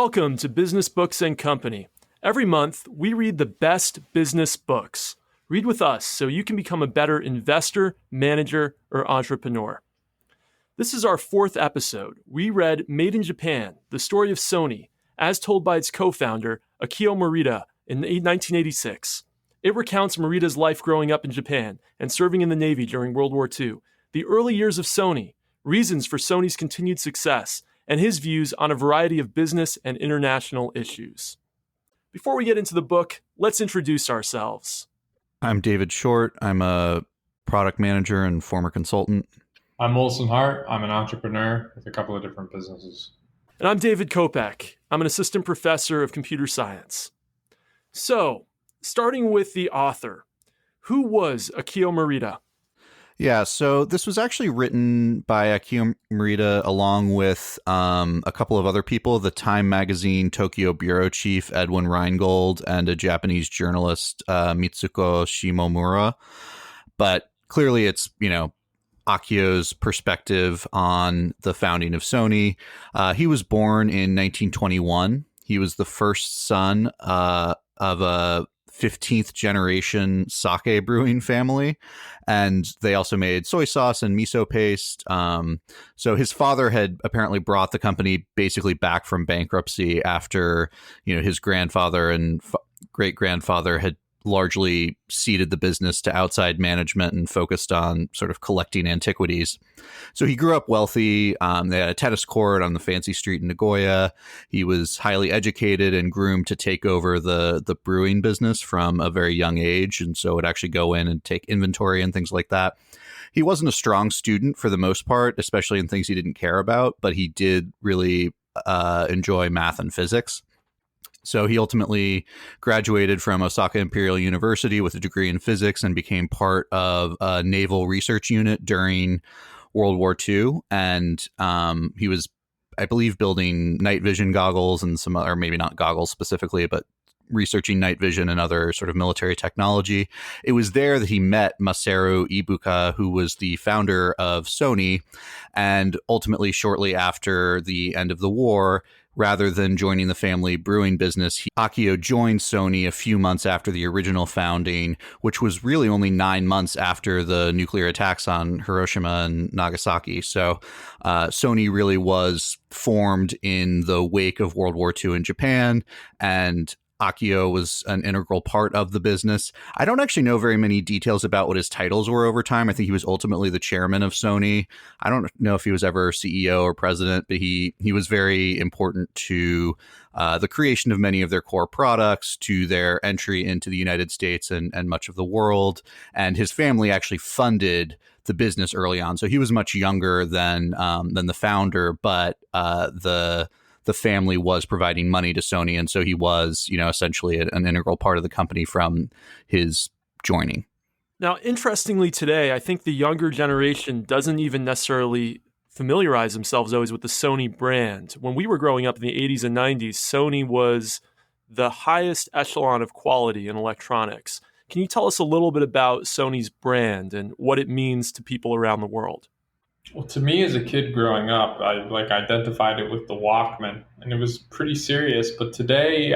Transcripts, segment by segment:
Welcome to Business Books and Company. Every month, we read the best business books. Read with us so you can become a better investor, manager, or entrepreneur. This is our fourth episode. We read Made in Japan, the story of Sony, as told by its co-founder, Akio Morita, in 1986. It recounts Morita's life growing up in Japan and serving in the Navy during World War II, the early years of Sony, reasons for Sony's continued success, and his views on a variety of business and international issues. Before we get into the book, let's introduce ourselves. I'm David Short. I'm a product manager and former consultant. I'm Olson Hart. I'm an entrepreneur with a couple of different businesses. And I'm David Kopek. I'm an assistant professor of computer science. So, starting with the author, who was Akio Morita? Yeah, so this was actually written by Akio Morita along with a couple of other people, the Time magazine Tokyo bureau chief Edwin Reingold and a Japanese journalist Mitsuko Shimomura. But clearly it's, Akio's perspective on the founding of Sony. He was born in 1921. He was the first son of a 15th generation sake brewing family, and they also made soy sauce and miso paste. So his father had apparently brought the company basically back from bankruptcy after his grandfather and great grandfather had largely ceded the business to outside management and focused on sort of collecting antiquities. So he grew up wealthy. They had a tennis court on the fancy street in Nagoya. He was highly educated and groomed to take over the brewing business from a very young age. And so would actually go in and take inventory and things like that. He wasn't a strong student for the most part, especially in things he didn't care about, but he did really enjoy math and physics. So he ultimately graduated from Osaka Imperial University with a degree in physics and became part of a naval research unit during World War II. And he was, I believe, building night vision goggles and some, or maybe not goggles specifically, but researching night vision and other sort of military technology. It was there that he met Masaru Ibuka, who was the founder of Sony. And ultimately, shortly after the end of the war, rather than joining the family brewing business, Akio joined Sony a few months after the original founding, which was really only 9 months after the nuclear attacks on Hiroshima and Nagasaki. So Sony really was formed in the wake of World War II in Japan, and Akio was an integral part of the business. I don't actually know very many details about what his titles were over time. I think he was ultimately the chairman of Sony. I don't know if he was ever CEO or president, but he was very important to the creation of many of their core products, to their entry into the United States and much of the world. And his family actually funded the business early on. So he was much younger than the founder, but the family was providing money to Sony. And so he was, essentially an integral part of the company from his joining. Now, interestingly today, I think the younger generation doesn't even necessarily familiarize themselves always with the Sony brand. When we were growing up in the 80s and 90s, Sony was the highest echelon of quality in electronics. Can you tell us a little bit about Sony's brand and what it means to people around the world? Well, to me as a kid growing up, I identified it with the Walkman, and it was pretty serious. But today,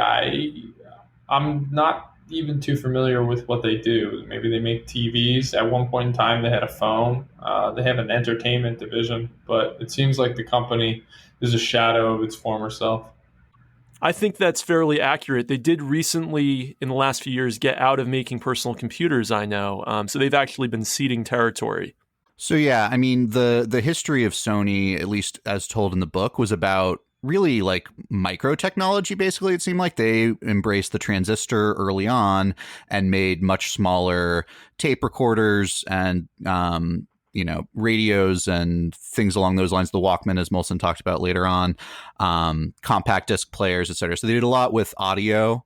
I'm not even too familiar with what they do. Maybe they make TVs. At one point in time, they had a phone. They have an entertainment division, but it seems like the company is a shadow of its former self. I think that's fairly accurate. They did recently, in the last few years, get out of making personal computers, I know. So they've actually been ceding territory. So, yeah, I mean, the history of Sony, at least as told in the book, was about really like micro technology. Basically, it seemed like they embraced the transistor early on and made much smaller tape recorders and, radios and things along those lines. The Walkman, as Molson talked about later on, compact disc players, et cetera. So they did a lot with audio,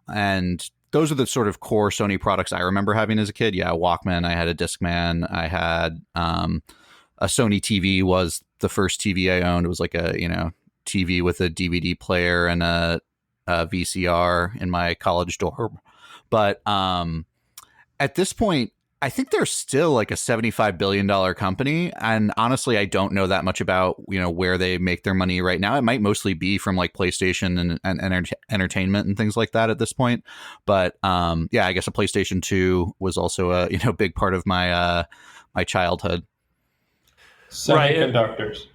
and those are the sort of core Sony products I remember having as a kid. Yeah, Walkman. I had a Discman. I had a Sony TV was the first TV I owned. It was like a TV with a DVD player and a VCR in my college dorm. But at this point, I think they're still like a $75 billion company. And honestly, I don't know that much about, where they make their money right now. It might mostly be from like PlayStation and entertainment and things like that at this point. But yeah, I guess a PlayStation 2 was also a, big part of my my childhood. Semiconductors.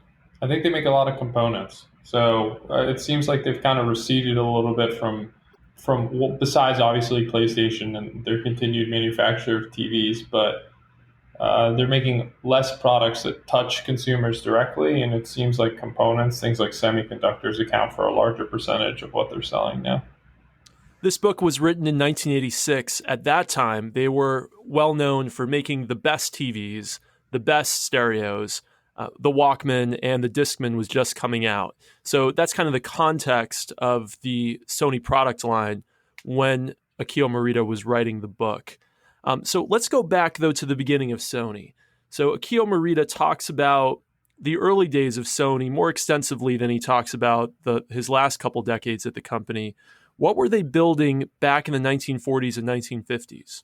I think they make a lot of components. So it seems like they've kind of receded a little bit from besides obviously PlayStation and their continued manufacture of TVs, but they're making less products that touch consumers directly, and it seems like components, things like semiconductors, account for a larger percentage of what they're selling now. This book was written in 1986. At that time, they were well known for making the best TVs, the best stereos. The Walkman and the Discman was just coming out. So that's kind of the context of the Sony product line when Akio Morita was writing the book. So let's go back, though, to the beginning of Sony. So Akio Morita talks about the early days of Sony more extensively than he talks about his last couple decades at the company. What were they building back in the 1940s and 1950s?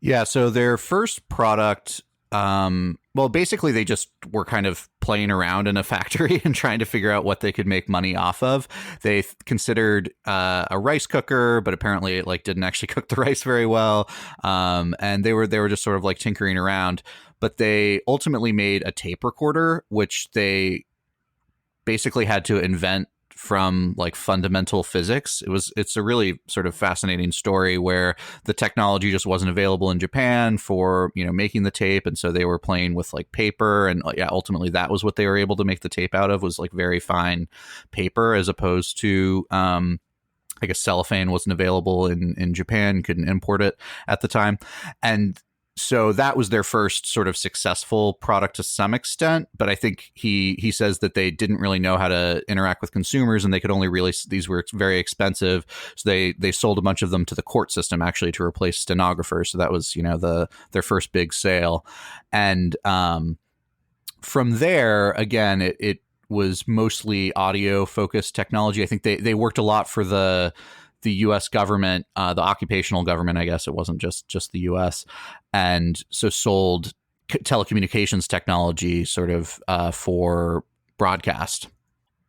Yeah, so their first product, well, basically they just were kind of playing around in a factory and trying to figure out what they could make money off of. They considered a rice cooker, but apparently it like didn't actually cook the rice very well. And they were just sort of like tinkering around. But they ultimately made a tape recorder, which they basically had to invent from like fundamental physics. It's a really sort of fascinating story where the technology just wasn't available in Japan for, making the tape. And so they were playing with like paper, and yeah, ultimately that was what they were able to make the tape out of, was like very fine paper, as opposed to, I guess cellophane wasn't available in Japan, couldn't import it at the time. And so that was their first sort of successful product to some extent, but I think he says that they didn't really know how to interact with consumers, and they could only really, these were very expensive, so they sold a bunch of them to the court system actually to replace stenographers. So that was their first big sale, and from there again it was mostly audio focused technology. I think they worked a lot for the U.S. government, the occupational government, I guess. It wasn't just the U.S. And so sold telecommunications technology sort of for broadcast.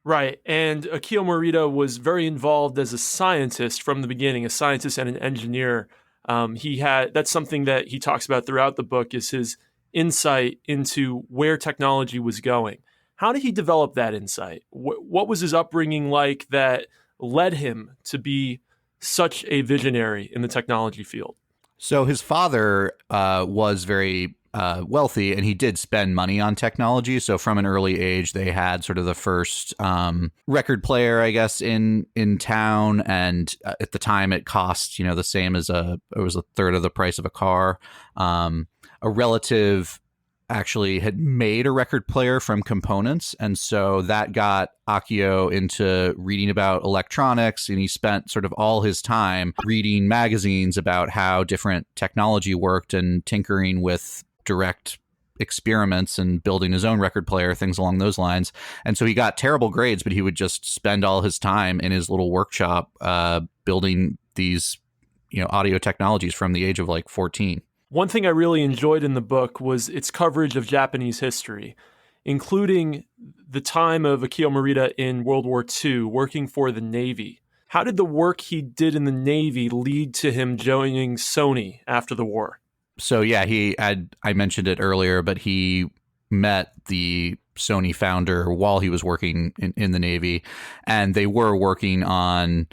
Right. And Akio Morita was very involved as a scientist from the beginning, a scientist and an engineer. That's something that he talks about throughout the book, is his insight into where technology was going. How did he develop that insight? What was his upbringing like that led him to be such a visionary in the technology field? So his father was very wealthy, and he did spend money on technology. So from an early age, they had sort of the first record player, I guess, in town. And at the time, it cost the same as it was a third of the price of a car. A relative actually had made a record player from components, and so that got Akio into reading about electronics, and he spent sort of all his time reading magazines about how different technology worked and tinkering with direct experiments and building his own record player, things along those lines. And so he got terrible grades, but he would just spend all his time in his little workshop building these audio technologies from the age of like 14. One thing I really enjoyed in the book was its coverage of Japanese history, including the time of Akio Morita in World War II, working for the Navy. How did the work he did in the Navy lead to him joining Sony after the war? So yeah, I mentioned it earlier, but he met the Sony founder while he was working in the Navy, and they were working on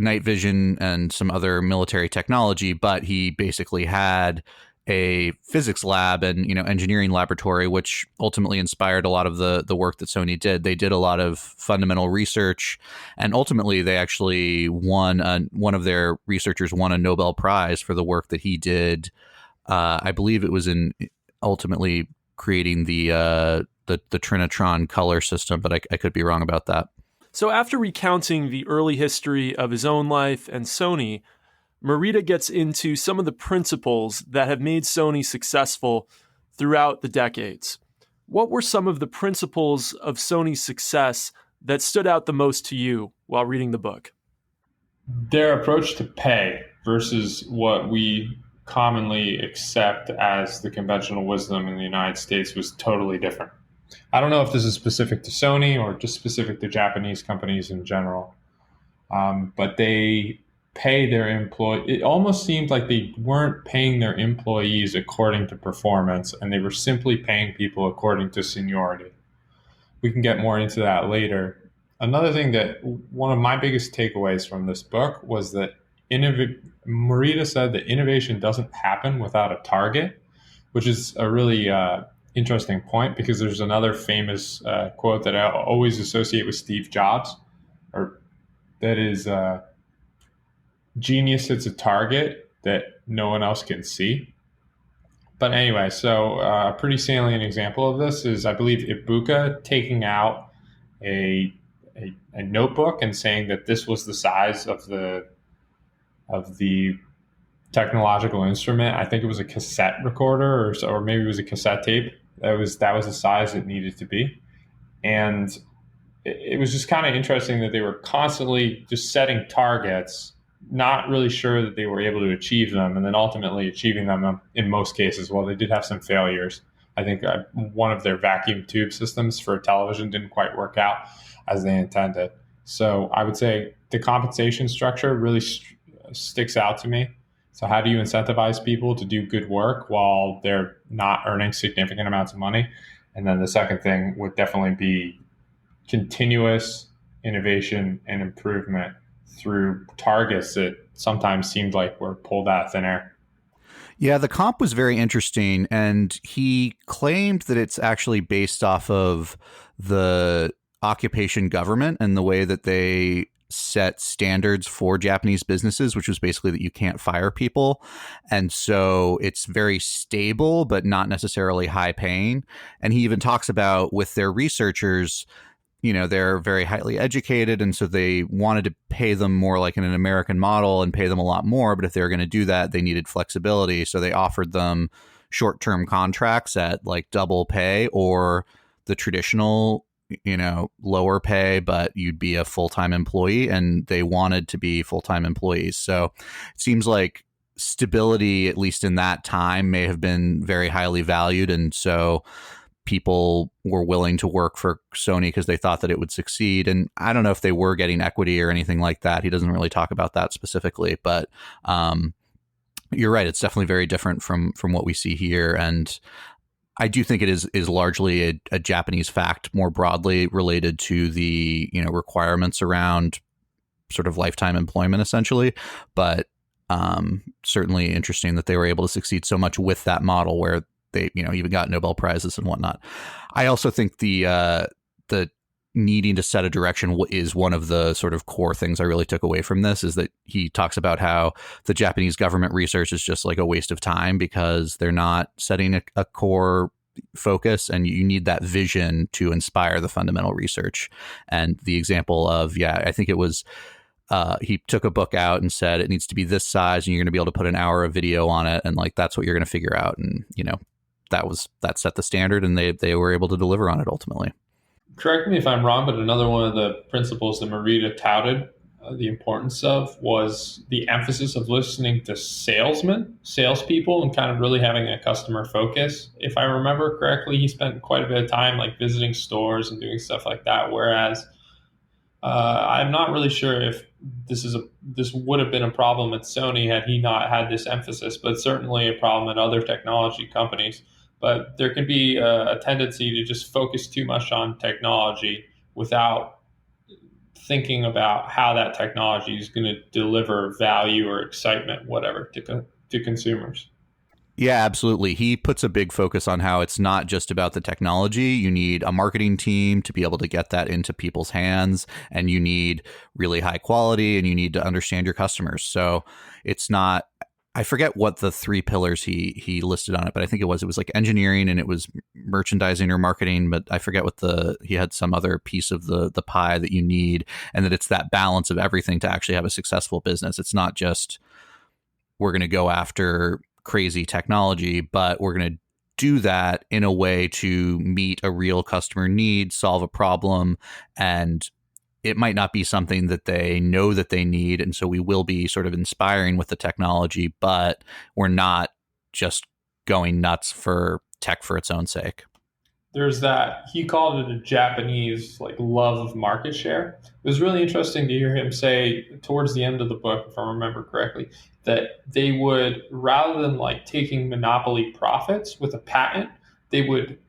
night vision and some other military technology, but he basically had a physics lab and engineering laboratory, which ultimately inspired a lot of the work that Sony did. They did a lot of fundamental research, and ultimately they actually won one of their researchers won a Nobel Prize for the work that he did. I believe it was in ultimately creating the Trinitron color system, but I could be wrong about that. So after recounting the early history of his own life and Sony, Morita gets into some of the principles that have made Sony successful throughout the decades. What were some of the principles of Sony's success that stood out the most to you while reading the book? Their approach to pay versus what we commonly accept as the conventional wisdom in the United States was totally different. I don't know if this is specific to Sony or just specific to Japanese companies in general, but they pay their employee. It almost seemed like they weren't paying their employees according to performance, and they were simply paying people according to seniority. We can get more into that later. Another thing that one of my biggest takeaways from this book was that Morita said that innovation doesn't happen without a target, which is a really interesting point, because there's another famous quote that I always associate with Steve Jobs, or that is genius hits a target that no one else can see. But anyway, so a pretty salient example of this is, I believe, Ibuka taking out a notebook and saying that this was the size of the technological instrument. I think it was a cassette recorder, or maybe it was a cassette tape. That was the size it needed to be. And it was just kind of interesting that they were constantly just setting targets, not really sure that they were able to achieve them, and then ultimately achieving them in most cases. Well, they did have some failures. I think one of their vacuum tube systems for television didn't quite work out as they intended. So I would say the compensation structure really sticks out to me. So how do you incentivize people to do good work while they're not earning significant amounts of money? And then the second thing would definitely be continuous innovation and improvement through targets that sometimes seemed like were pulled out of thin air. Yeah, the comp was very interesting, and he claimed that it's actually based off of the occupation government and the way that they set standards for Japanese businesses, which was basically that you can't fire people. And so it's very stable, but not necessarily high paying. And he even talks about, with their researchers, they're very highly educated, and so they wanted to pay them more like in an American model and pay them a lot more. But if they were going to do that, they needed flexibility. So they offered them short-term contracts at like double pay, or the traditional, lower pay, but you'd be a full-time employee, and they wanted to be full-time employees. So it seems like stability, at least in that time, may have been very highly valued. And so people were willing to work for Sony because they thought that it would succeed. And I don't know if they were getting equity or anything like that. He doesn't really talk about that specifically, but you're right. It's definitely very different from what we see here. And I do think it is largely a Japanese fact, more broadly related to the requirements around sort of lifetime employment, essentially. But certainly interesting that they were able to succeed so much with that model, where they even got Nobel Prizes and whatnot. I also think the needing to set a direction is one of the sort of core things I really took away from this, is that he talks about how the Japanese government research is just like a waste of time because they're not setting a core focus, and you need that vision to inspire the fundamental research. And the example of, I think it was, he took a book out and said it needs to be this size, and you're going to be able to put an hour of video on it, and like that's what you're going to figure out. And that set the standard, and they were able to deliver on it ultimately. Correct me if I'm wrong, but another one of the principles that Morita touted the importance of was the emphasis of listening to salespeople, and kind of really having a customer focus. If I remember correctly, he spent quite a bit of time like visiting stores and doing stuff like that. Whereas I'm not really sure if this would have been a problem at Sony had he not had this emphasis, but certainly a problem at other technology companies. But there can be a tendency to just focus too much on technology without thinking about how that technology is going to deliver value or excitement, whatever, to consumers. Yeah, absolutely. He puts a big focus on how it's not just about the technology. You need a marketing team to be able to get that into people's hands, and you need really high quality, and you need to understand your customers. So it's not, I forget what the three pillars he listed on it, but I think it was like engineering, and it was merchandising or marketing, but I forget what he had some other piece of the pie that you need, and that it's that balance of everything to actually have a successful business. It's not just we're going to go after crazy technology, but we're going to do that in a way to meet a real customer need, solve a problem, and it might not be something that they know that they need. And so we will be sort of inspiring with the technology, but we're not just going nuts for tech for its own sake. There's that, he called it a Japanese like love of market share. It was really interesting to hear him say towards the end of the book, if I remember correctly, that they would, rather than like taking monopoly profits with a patent, they would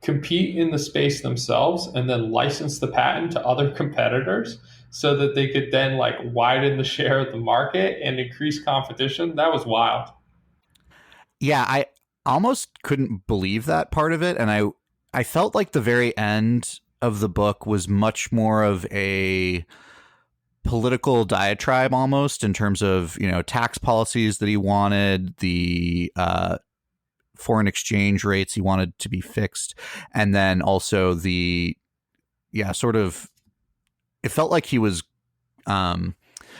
compete in the space themselves and then license the patent to other competitors so that they could then like widen the share of the market and increase competition. That was wild. Yeah, I almost couldn't believe that part of it. And I felt like the very end of the book was much more of a political diatribe almost, in terms of, tax policies that he wanted, the foreign exchange rates he wanted to be fixed, and then also it felt like he was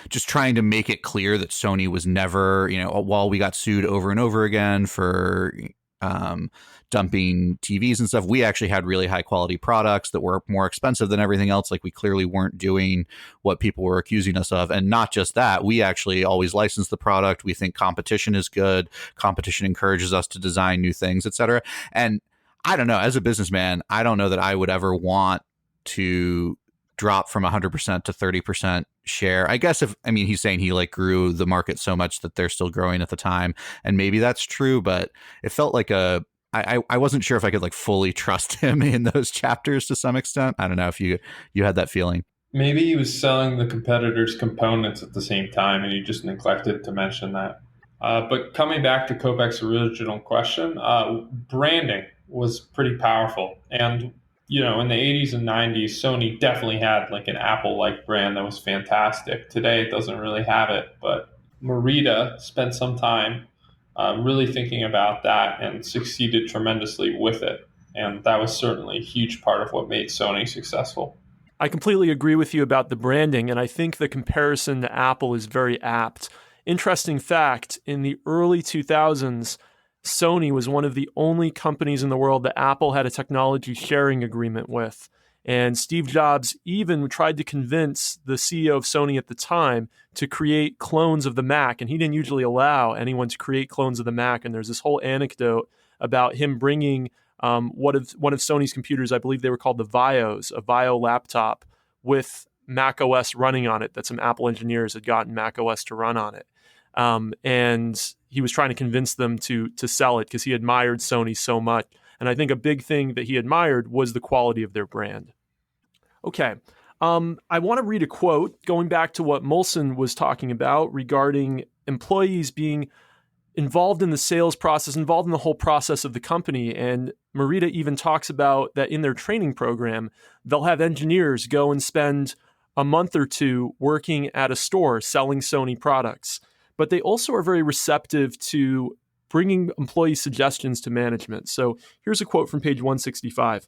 just trying to make it clear that Sony was never, while we got sued over and over again for dumping TVs and stuff, we actually had really high quality products that were more expensive than everything else. Like, we clearly weren't doing what people were accusing us of. And not just that, we actually always license the product. We think competition is good. Competition encourages us to design new things, etc. And I don't know, as a businessman, I don't know that I would ever want to drop from 100% to 30% share. I guess he's saying he like grew the market so much that they're still growing at the time. And maybe that's true, but it felt like I wasn't sure if I could like fully trust him in those chapters to some extent. I don't know if you had that feeling. Maybe he was selling the competitors' components at the same time and he just neglected to mention that. But coming back to Kopech's original question, branding was pretty powerful. And, in the 80s and 90s, Sony definitely had like an Apple-like brand that was fantastic. Today, it doesn't really have it. But Morita spent some time really thinking about that and succeeded tremendously with it. And that was certainly a huge part of what made Sony successful. I completely agree with you about the branding, and I think the comparison to Apple is very apt. Interesting fact, in the early 2000s, Sony was one of the only companies in the world that Apple had a technology sharing agreement with. And Steve Jobs even tried to convince the CEO of Sony at the time to create clones of the Mac. And he didn't usually allow anyone to create clones of the Mac. And there's this whole anecdote about him bringing one of Sony's computers, I believe they were called the VAIOs, a VAIO laptop with Mac OS running on it, that some Apple engineers had gotten Mac OS to run on it. And he was trying to convince them to sell it because he admired Sony so much. And I think a big thing that he admired was the quality of their brand. Okay. I want to read a quote going back to what Molson was talking about regarding employees being involved in the sales process, involved in the whole process of the company. And Morita even talks about that in their training program, they'll have engineers go and spend a month or two working at a store selling Sony products. But they also are very receptive to bringing employee suggestions to management. So here's a quote from page 165.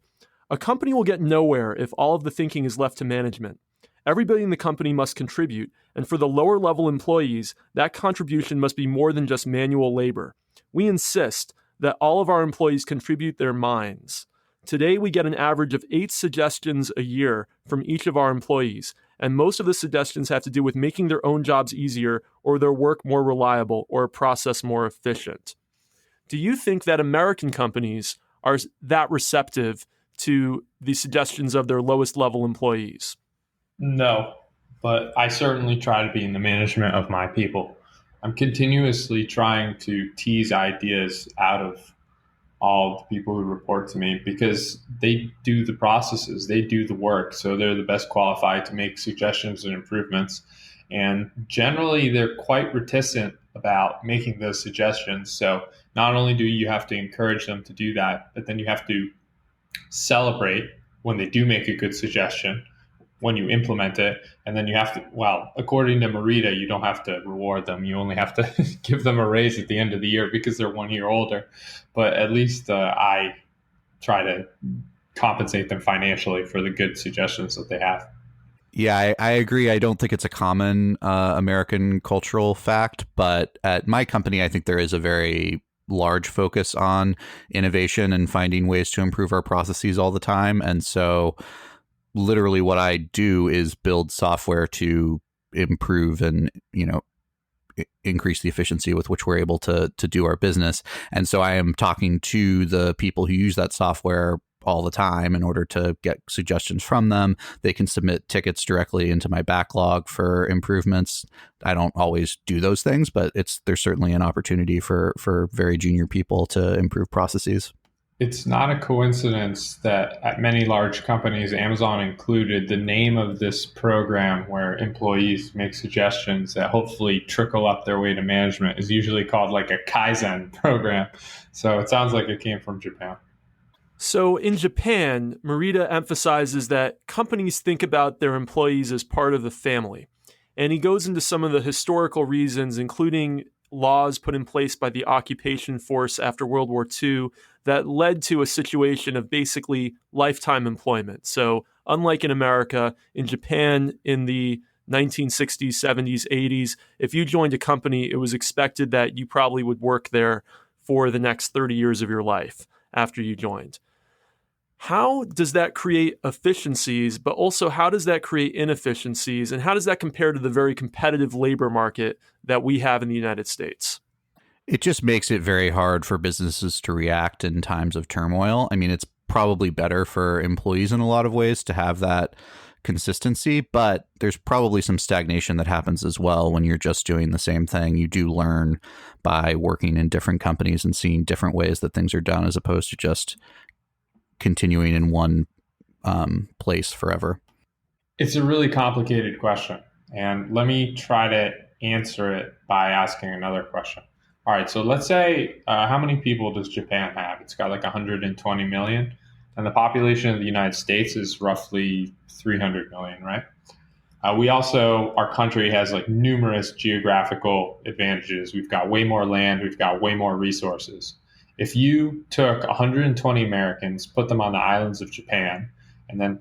A company will get nowhere if all of the thinking is left to management. Everybody in the company must contribute, and for the lower level employees, that contribution must be more than just manual labor. We insist that all of our employees contribute their minds. Today, we get an average of 8 suggestions a year from each of our employees, and most of the suggestions have to do with making their own jobs easier or their work more reliable or a process more efficient. Do you think that American companies are that receptive to the suggestions of their lowest level employees? No, but I certainly try to be in the management of my people. I'm continuously trying to tease ideas out of all the people who report to me because they do the processes, they do the work, so they're the best qualified to make suggestions and improvements. And generally, they're quite reticent about making those suggestions. So not only do you have to encourage them to do that, but then you have to celebrate when they do make a good suggestion, when you implement it, and then you have to, well, according to Morita, you don't have to reward them. You only have to give them a raise at the end of the year because they're 1 year older. But at least I try to compensate them financially for the good suggestions that they have. Yeah, I agree. I don't think it's a common American cultural fact, but at my company, I think there is a very large focus on innovation and finding ways to improve our processes all the time. And so literally what I do is build software to improve and, increase the efficiency with which we're able to do our business. And so I am talking to the people who use that software all the time in order to get suggestions from them. They can submit tickets directly into my backlog for improvements. I don't always do those things, but there's certainly an opportunity for very junior people to improve processes. It's not a coincidence that at many large companies, Amazon included, the name of this program where employees make suggestions that hopefully trickle up their way to management is usually called like a Kaizen program. So it sounds like it came from Japan. So in Japan, Morita emphasizes that companies think about their employees as part of the family. And he goes into some of the historical reasons, including laws put in place by the occupation force after World War II that led to a situation of basically lifetime employment. So unlike in America, in Japan in the 1960s, 70s, 80s, if you joined a company, it was expected that you probably would work there for the next 30 years of your life after you joined. How does that create efficiencies, but also how does that create inefficiencies? And how does that compare to the very competitive labor market that we have in the United States? It just makes it very hard for businesses to react in times of turmoil. I mean, it's probably better for employees in a lot of ways to have that consistency, but there's probably some stagnation that happens as well when you're just doing the same thing. You do learn by working in different companies and seeing different ways that things are done as opposed to just continuing in one place forever. It's a really complicated question. And let me try to answer it by asking another question. All right, so let's say how many people does Japan have? It's got like 120 million, and the population of the United States is roughly 300 million, right? Our country has like numerous geographical advantages. We've got way more land, we've got way more resources. If you took 120 Americans, put them on the islands of Japan, and then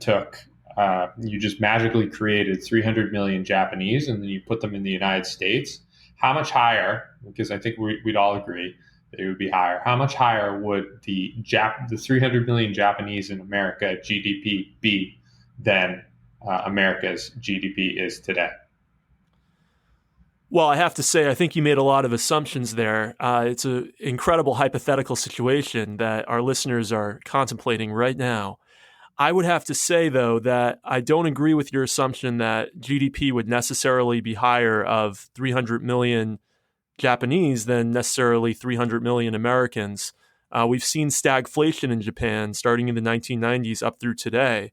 you just magically created 300 million Japanese, and then you put them in the United States, how much higher, because I think we'd all agree that it would be higher, how much higher would the 300 million Japanese in America GDP be than America's GDP is today? Well, I have to say, I think you made a lot of assumptions there. It's an incredible hypothetical situation that our listeners are contemplating right now. I would have to say, though, that I don't agree with your assumption that GDP would necessarily be higher of 300 million Japanese than necessarily 300 million Americans. We've seen stagflation in Japan starting in the 1990s up through today,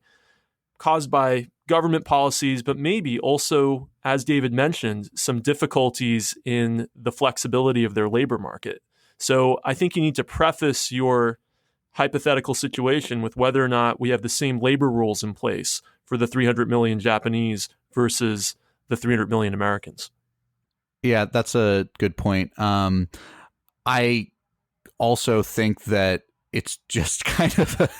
caused by government policies, but maybe also, as David mentioned, some difficulties in the flexibility of their labor market. So I think you need to preface your hypothetical situation with whether or not we have the same labor rules in place for the 300 million Japanese versus the 300 million Americans. Yeah, that's a good point. I also think that it's just kind of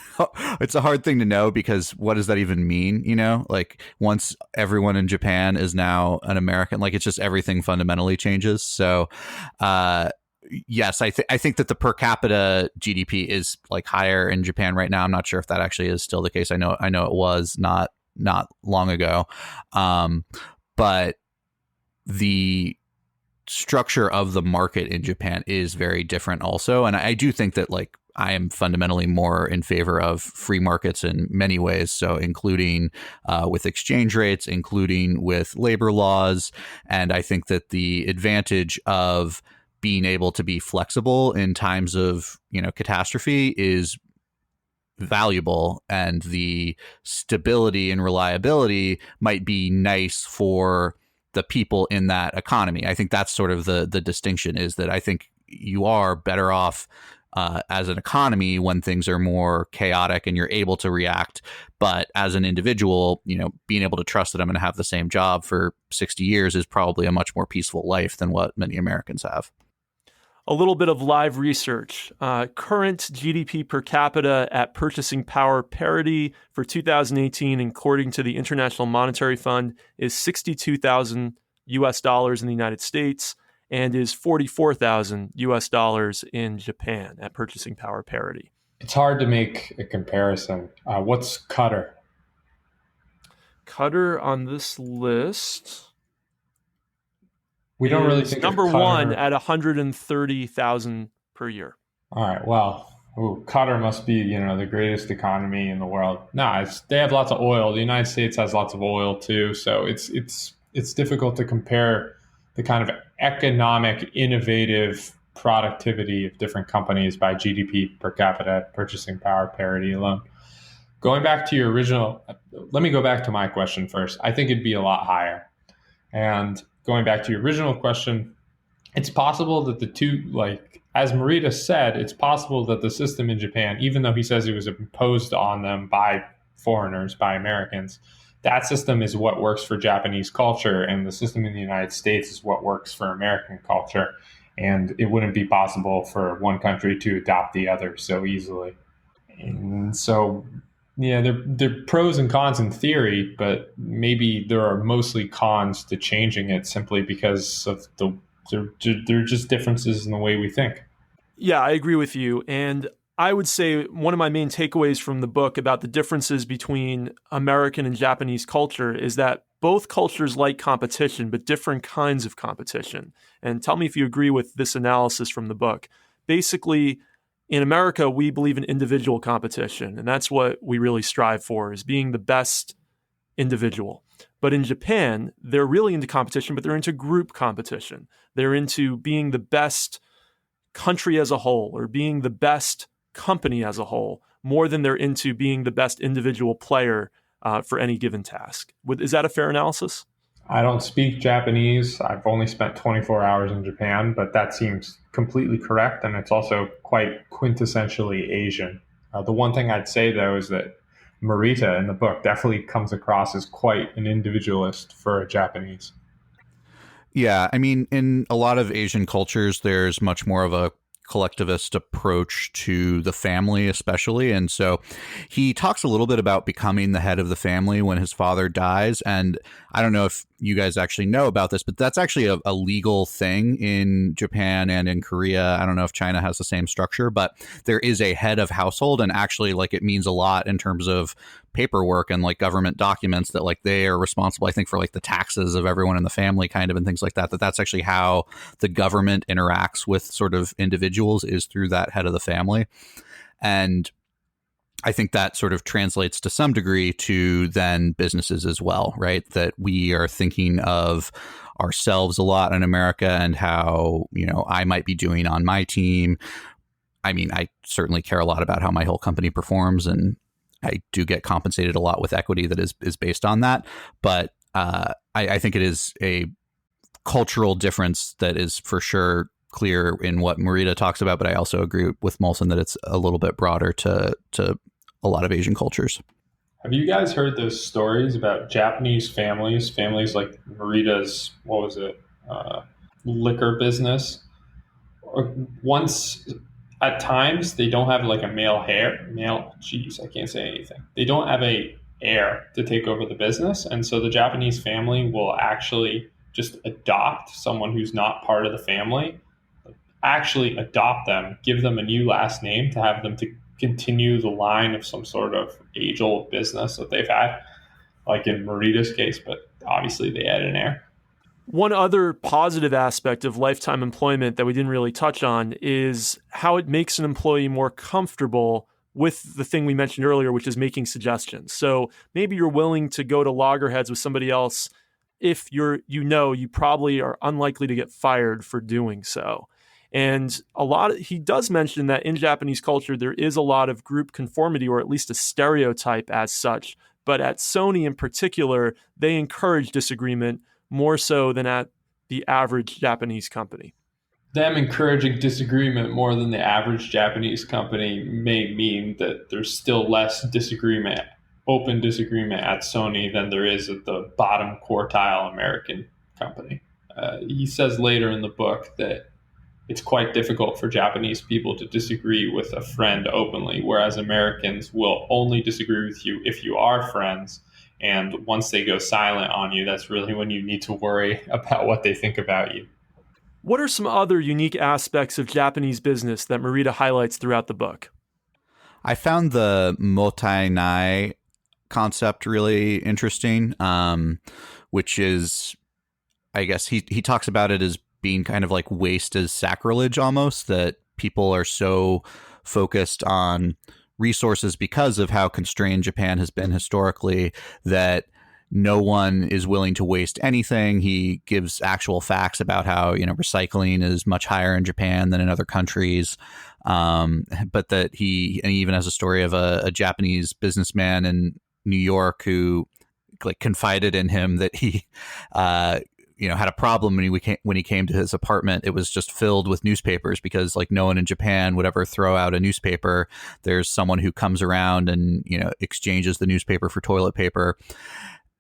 it's a hard thing to know, because what does that even mean? Like once everyone in Japan is now an American, like it's just everything fundamentally changes. So, yes, I think that the per capita GDP is like higher in Japan right now. I'm not sure if that actually is still the case. I know it was not long ago, but the structure of the market in Japan is very different also. And I do think that like I am fundamentally more in favor of free markets in many ways. So including with exchange rates, including with labor laws. And I think that the advantage of being able to be flexible in times of, catastrophe is valuable, and the stability and reliability might be nice for the people in that economy. I think that's sort of the distinction, is that I think you are better off as an economy when things are more chaotic and you're able to react. But as an individual, being able to trust that I'm going to have the same job for 60 years is probably a much more peaceful life than what many Americans have. A little bit of live research. Current GDP per capita at purchasing power parity for 2018, according to the International Monetary Fund, is $62,000 US in the United States and is $44,000 US in Japan at purchasing power parity. It's hard to make a comparison. What's Qatar? Qatar on this list. We don't really think number of Qatar. one at 130,000 per year. All right. Well, Qatar must be, the greatest economy in the world. No, they have lots of oil. The United States has lots of oil too, so it's difficult to compare the kind of economic, innovative productivity of different companies by GDP per capita, purchasing power parity alone. Going back to your original, let me go back to my question first. I think it'd be a lot higher. And going back to your original question, it's possible that the two, as Morita said, it's possible that the system in Japan, even though he says it was imposed on them by foreigners, by Americans, that system is what works for Japanese culture, and the system in the United States is what works for American culture. And it wouldn't be possible for one country to adopt the other so easily. And so, yeah, there are pros and cons in theory, but maybe there are mostly cons to changing it simply because of there are just differences in the way we think. Yeah, I agree with you. And I would say one of my main takeaways from the book about the differences between American and Japanese culture is that both cultures like competition, but different kinds of competition. And tell me if you agree with this analysis from the book. Basically, in America, we believe in individual competition, and that's what we really strive for, is being the best individual. But in Japan, they're really into competition, but they're into group competition. They're into being the best country as a whole or being the best company as a whole, more than they're into being the best individual player for any given task. Is that a fair analysis? I don't speak Japanese. I've only spent 24 hours in Japan, but that seems completely correct. And it's also quite quintessentially Asian. The one thing I'd say, though, is that Morita in the book definitely comes across as quite an individualist for a Japanese. Yeah, I mean, in a lot of Asian cultures, there's much more of a collectivist approach to the family, especially. And so he talks a little bit about becoming the head of the family when his father dies. And I don't know if you guys actually know about this, but that's actually a legal thing in Japan and in Korea. I don't know if China has the same structure, but there is a head of household, and actually it means a lot in terms of paperwork and government documents that they are responsible, I think, for the taxes of everyone in the family kind of, and things like that. That's actually how the government interacts with sort of individuals, is through that head of the family. And I think that sort of translates to some degree to then businesses as well, right? That we are thinking of ourselves a lot in America and how, I might be doing on my team. I mean, I certainly care a lot about how my whole company performs, and I do get compensated a lot with equity that is based on that. But I think it is a cultural difference that is for sure clear in what Morita talks about. But I also agree with Molson that it's a little bit broader to a lot of Asian cultures. Have you guys heard those stories about Japanese families like Morita's, liquor business? Once, at times, they don't have I can't say anything. They don't have a heir to take over the business. And so the Japanese family will actually just adopt someone who's not part of the family, actually adopt them, give them a new last name to have them to continue the line of some sort of age-old business that they've had, like in Morita's case, but obviously they had an heir. One other positive aspect of lifetime employment that we didn't really touch on is how it makes an employee more comfortable with the thing we mentioned earlier, which is making suggestions. So maybe you're willing to go to loggerheads with somebody else if you probably are unlikely to get fired for doing so. And he does mention that in Japanese culture, there is a lot of group conformity, or at least a stereotype as such. But at Sony in particular, they encourage disagreement more so than at the average Japanese company. Them encouraging disagreement more than the average Japanese company may mean that there's still less open disagreement at Sony than there is at the bottom quartile American company. He says later in the book that it's quite difficult for Japanese people to disagree with a friend openly, whereas Americans will only disagree with you if you are friends. And once they go silent on you, that's really when you need to worry about what they think about you. What are some other unique aspects of Japanese business that Morita highlights throughout the book? I found the mottainai concept really interesting, which is, I guess he talks about it as being kind of like waste as sacrilege almost, that people are so focused on resources because of how constrained Japan has been historically that no one is willing to waste anything. He gives actual facts about how, recycling is much higher in Japan than in other countries. But that he even has a story of a Japanese businessman in New York who like confided in him that he, had a problem when he came to his apartment. It was just filled with newspapers because like no one in Japan would ever throw out a newspaper. There's someone who comes around and, exchanges the newspaper for toilet paper.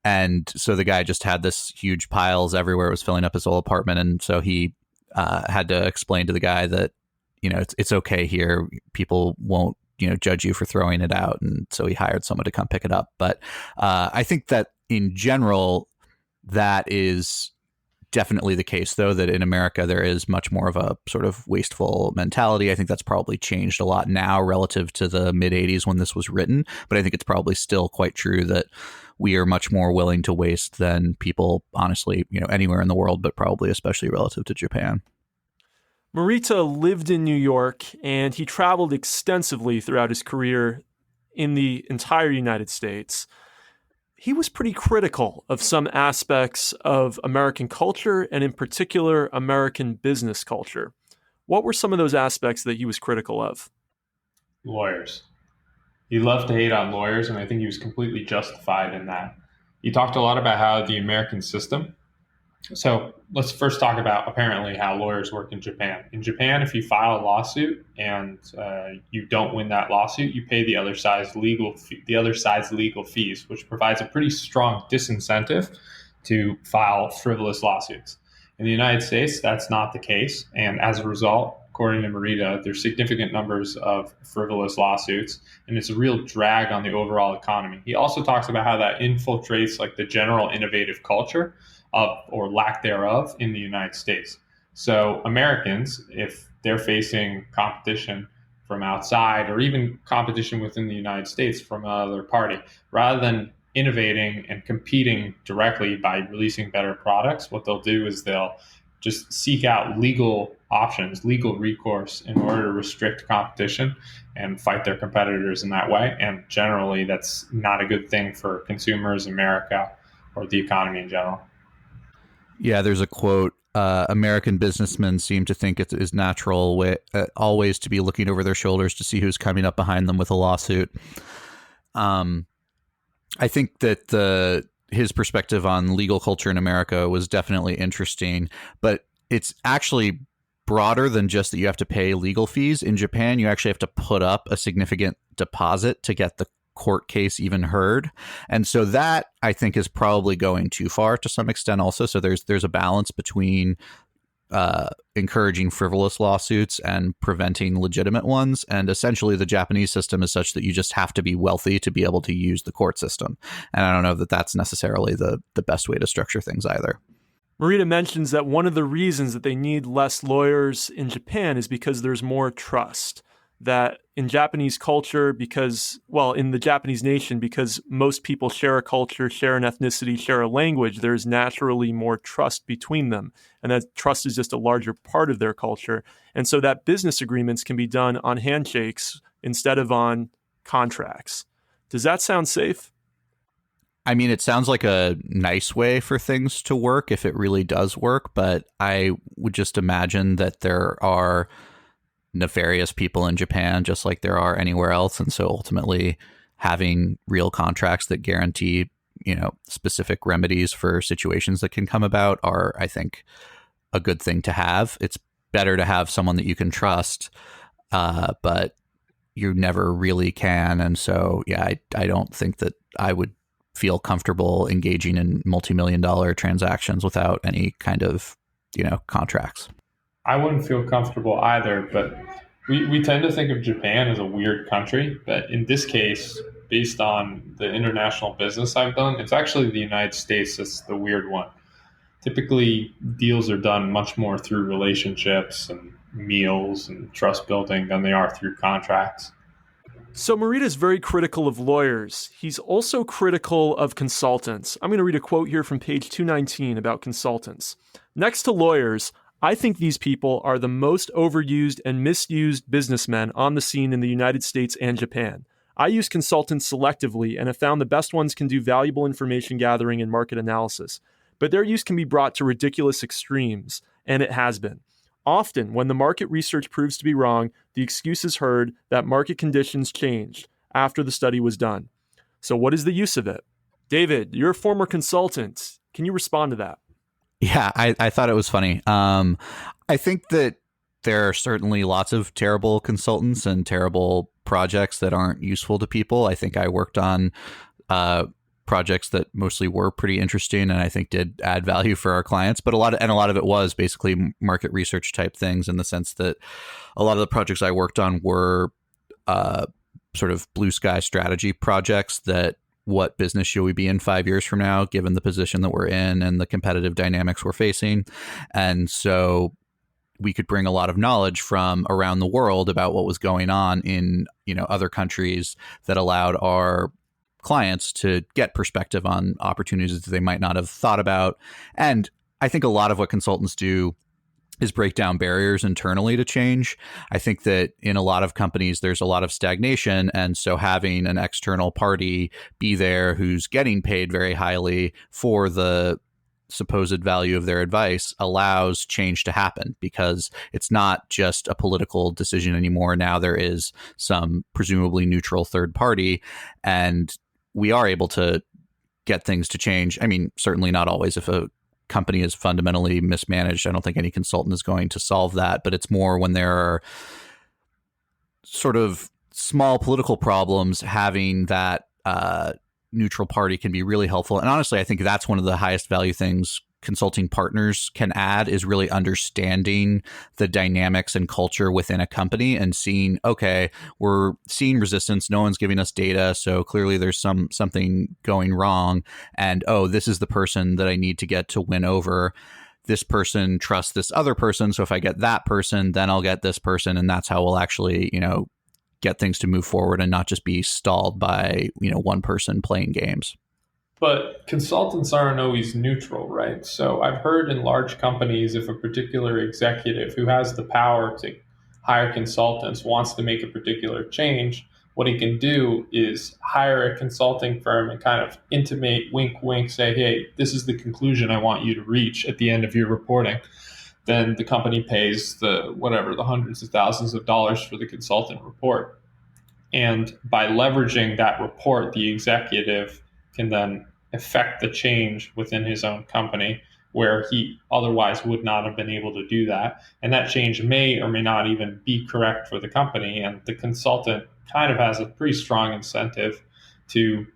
And so the guy just had this huge piles everywhere. It was filling up his whole apartment. And so he had to explain to the guy that, it's okay here. People won't, judge you for throwing it out. And so he hired someone to come pick it up. But I think that in general, that is definitely the case, though, that in America there is much more of a sort of wasteful mentality. I think that's probably changed a lot now relative to the mid 80s when this was written. But I think it's probably still quite true that we are much more willing to waste than people, honestly, anywhere in the world, but probably especially relative to Japan. Morita lived in New York, and he traveled extensively throughout his career in the entire United States. He was pretty critical of some aspects of American culture, and in particular, American business culture. What were some of those aspects that he was critical of? Lawyers. He loved to hate on lawyers, and I think he was completely justified in that. He talked a lot about how the American system. So let's first talk about apparently how lawyers work in Japan. In Japan, if you file a lawsuit and you don't win that lawsuit, you pay the other side's legal fees, which provides a pretty strong disincentive to file frivolous lawsuits. In the United States, that's not the case, and as a result, according to Morita, there's significant numbers of frivolous lawsuits, and it's a real drag on the overall economy. He also talks about how that infiltrates like the general innovative culture of or lack thereof in the United States. So Americans, if they're facing competition from outside or even competition within the United States from another party, rather than innovating and competing directly by releasing better products, what they'll do is they'll just seek out legal options, legal recourse in order to restrict competition and fight their competitors in that way. And generally, that's not a good thing for consumers, America, or the economy in general. Yeah, there's a quote. American businessmen seem to think it is natural always to be looking over their shoulders to see who's coming up behind them with a lawsuit. I think that his perspective on legal culture in America was definitely interesting, but it's actually broader than just that you have to pay legal fees. In Japan, you actually have to put up a significant deposit to get the court case even heard. And so that, I think, is probably going too far to some extent also. So there's a balance between encouraging frivolous lawsuits and preventing legitimate ones. And essentially the Japanese system is such that you just have to be wealthy to be able to use the court system. And I don't know that that's necessarily the best way to structure things either. Morita mentions that one of the reasons that they need less lawyers in Japan is because there's more trust. That in Japanese culture, in the Japanese nation, because most people share a culture, share an ethnicity, share a language, there's naturally more trust between them. And that trust is just a larger part of their culture. And so that business agreements can be done on handshakes instead of on contracts. Does that sound safe? I mean, it sounds like a nice way for things to work if it really does work, but I would just imagine that there are nefarious people in Japan just like there are anywhere else, and so ultimately having real contracts that guarantee specific remedies for situations that can come about are, I think, a good thing to have. It's better to have someone that you can trust, but you never really can. And so I don't think that I would feel comfortable engaging in multi-million-dollar transactions without any kind of contracts. I wouldn't feel comfortable either, but we tend to think of Japan as a weird country. But in this case, based on the international business I've done, it's actually the United States that's the weird one. Typically, deals are done much more through relationships and meals and trust building than they are through contracts. So Morita is very critical of lawyers. He's also critical of consultants. I'm going to read a quote here from page 219 about consultants. Next to lawyers, I think these people are the most overused and misused businessmen on the scene in the United States and Japan. I use consultants selectively and have found the best ones can do valuable information gathering and market analysis. But their use can be brought to ridiculous extremes, and it has been. Often, when the market research proves to be wrong, the excuse is heard that market conditions changed after the study was done. So what is the use of it? David, you're a former consultant. Can you respond to that? Yeah, I thought it was funny. I think that there are certainly lots of terrible consultants and terrible projects that aren't useful to people. I think I worked on projects that mostly were pretty interesting and I think did add value for our clients, but a lot of it was basically market research type things, in the sense that a lot of the projects I worked on were sort of blue sky strategy projects that what business should we be in 5 years from now, given the position that we're in and the competitive dynamics we're facing. And so we could bring a lot of knowledge from around the world about what was going on in, other countries that allowed our clients to get perspective on opportunities that they might not have thought about. And I think a lot of what consultants do is break down barriers internally to change. I think that in a lot of companies, there's a lot of stagnation. And so having an external party be there who's getting paid very highly for the supposed value of their advice allows change to happen, because it's not just a political decision anymore. Now there is some presumably neutral third party, and we are able to get things to change. I mean, certainly not always. If a company is fundamentally mismanaged, I don't think any consultant is going to solve that, but it's more when there are sort of small political problems, having that neutral party can be really helpful. And honestly, I think that's one of the highest value things consulting partners can add, is really understanding the dynamics and culture within a company and seeing, okay, we're seeing resistance. No one's giving us data. So clearly there's something going wrong. And, oh, this is the person that I need to get to win over. This person trusts this other person. So if I get that person, then I'll get this person. And that's how we'll actually, get things to move forward and not just be stalled by, one person playing games. But consultants aren't always neutral, right? So I've heard in large companies, if a particular executive who has the power to hire consultants wants to make a particular change, what he can do is hire a consulting firm and kind of intimate, wink, wink, say, hey, this is the conclusion I want you to reach at the end of your reporting. Then the company pays the hundreds of thousands of dollars for the consultant report. And by leveraging that report, the executive can then affect the change within his own company where he otherwise would not have been able to do that. And that change may or may not even be correct for the company. And the consultant kind of has a pretty strong incentive to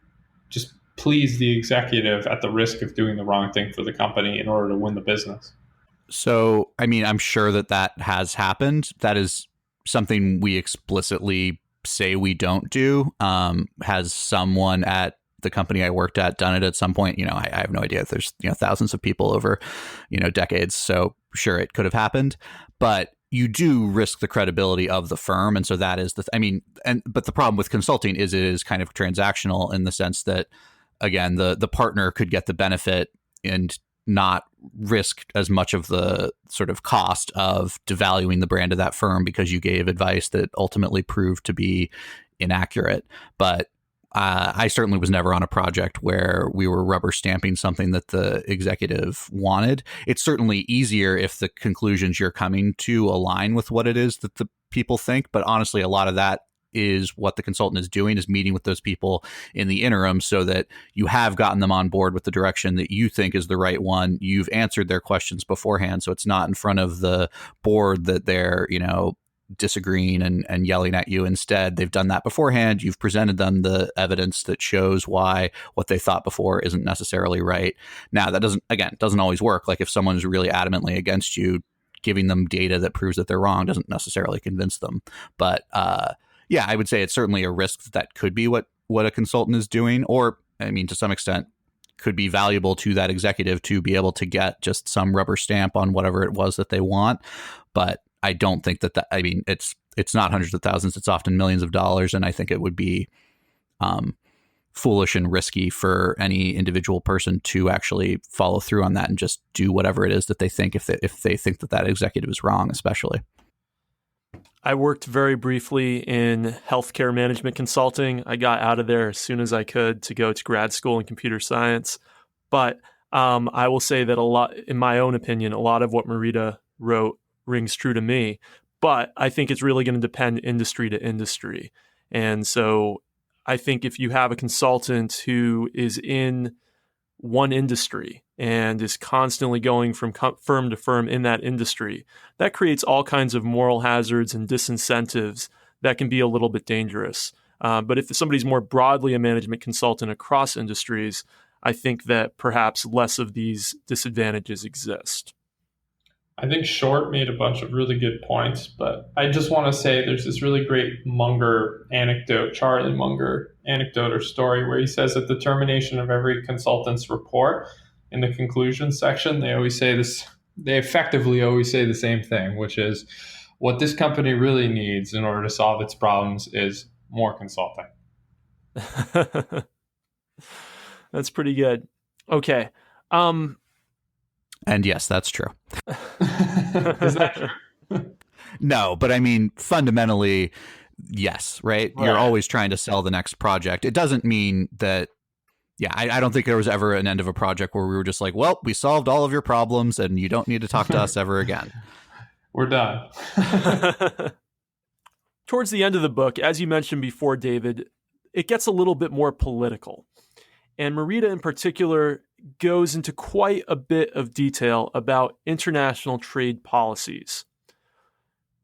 just please the executive at the risk of doing the wrong thing for the company in order to win the business. So, I mean, I'm sure that has happened. That is something we explicitly say we don't do. Has someone at the company I worked at done it at some point? I have no idea. There's thousands of people over decades, so sure it could have happened, but you do risk the credibility of the firm. And so that is but the problem with consulting is it is kind of transactional in the sense that, again, the partner could get the benefit and not risk as much of the sort of cost of devaluing the brand of that firm because you gave advice that ultimately proved to be inaccurate. But I certainly was never on a project where we were rubber stamping something that the executive wanted. It's certainly easier if the conclusions you're coming to align with what it is that the people think. But honestly, a lot of that is what the consultant is doing, is meeting with those people in the interim so that you have gotten them on board with the direction that you think is the right one. You've answered their questions beforehand. So it's not in front of the board that they're, disagreeing and yelling at you. Instead, they've done that beforehand. You've presented them the evidence that shows why what they thought before isn't necessarily right. Now, that doesn't always work. Like if someone's really adamantly against you, giving them data that proves that they're wrong doesn't necessarily convince them. But yeah, I would say it's certainly a risk that could be what a consultant is doing, or, I mean, to some extent, could be valuable to that executive to be able to get just some rubber stamp on whatever it was that they want. But I don't think that I mean, it's not hundreds of thousands, it's often millions of dollars. And I think it would be foolish and risky for any individual person to actually follow through on that and just do whatever it is that they think, if they think that executive is wrong, especially. I worked very briefly in healthcare management consulting. I got out of there as soon as I could to go to grad school in computer science. But I will say that a lot, in my own opinion, a lot of what Morita wrote rings true to me. But I think it's really going to depend industry to industry. And so I think if you have a consultant who is in one industry and is constantly going from firm to firm in that industry, that creates all kinds of moral hazards and disincentives that can be a little bit dangerous. But if somebody's more broadly a management consultant across industries, I think that perhaps less of these disadvantages exist. I think Short made a bunch of really good points, but I just want to say there's this really great Munger anecdote, Charlie Munger anecdote or story, where he says at the termination of every consultant's report, in the conclusion section, they effectively always say the same thing, which is what this company really needs in order to solve its problems is more consulting. That's pretty good. Okay. And yes, that's true. Is that true? No, but I mean, fundamentally, yes, right? You're always trying to sell the next project. It doesn't mean that, I don't think there was ever an end of a project where we were just like, well, we solved all of your problems and you don't need to talk to us ever again. We're done. Towards the end of the book, as you mentioned before, David, it gets a little bit more political. And Morita in particular goes into quite a bit of detail about international trade policies.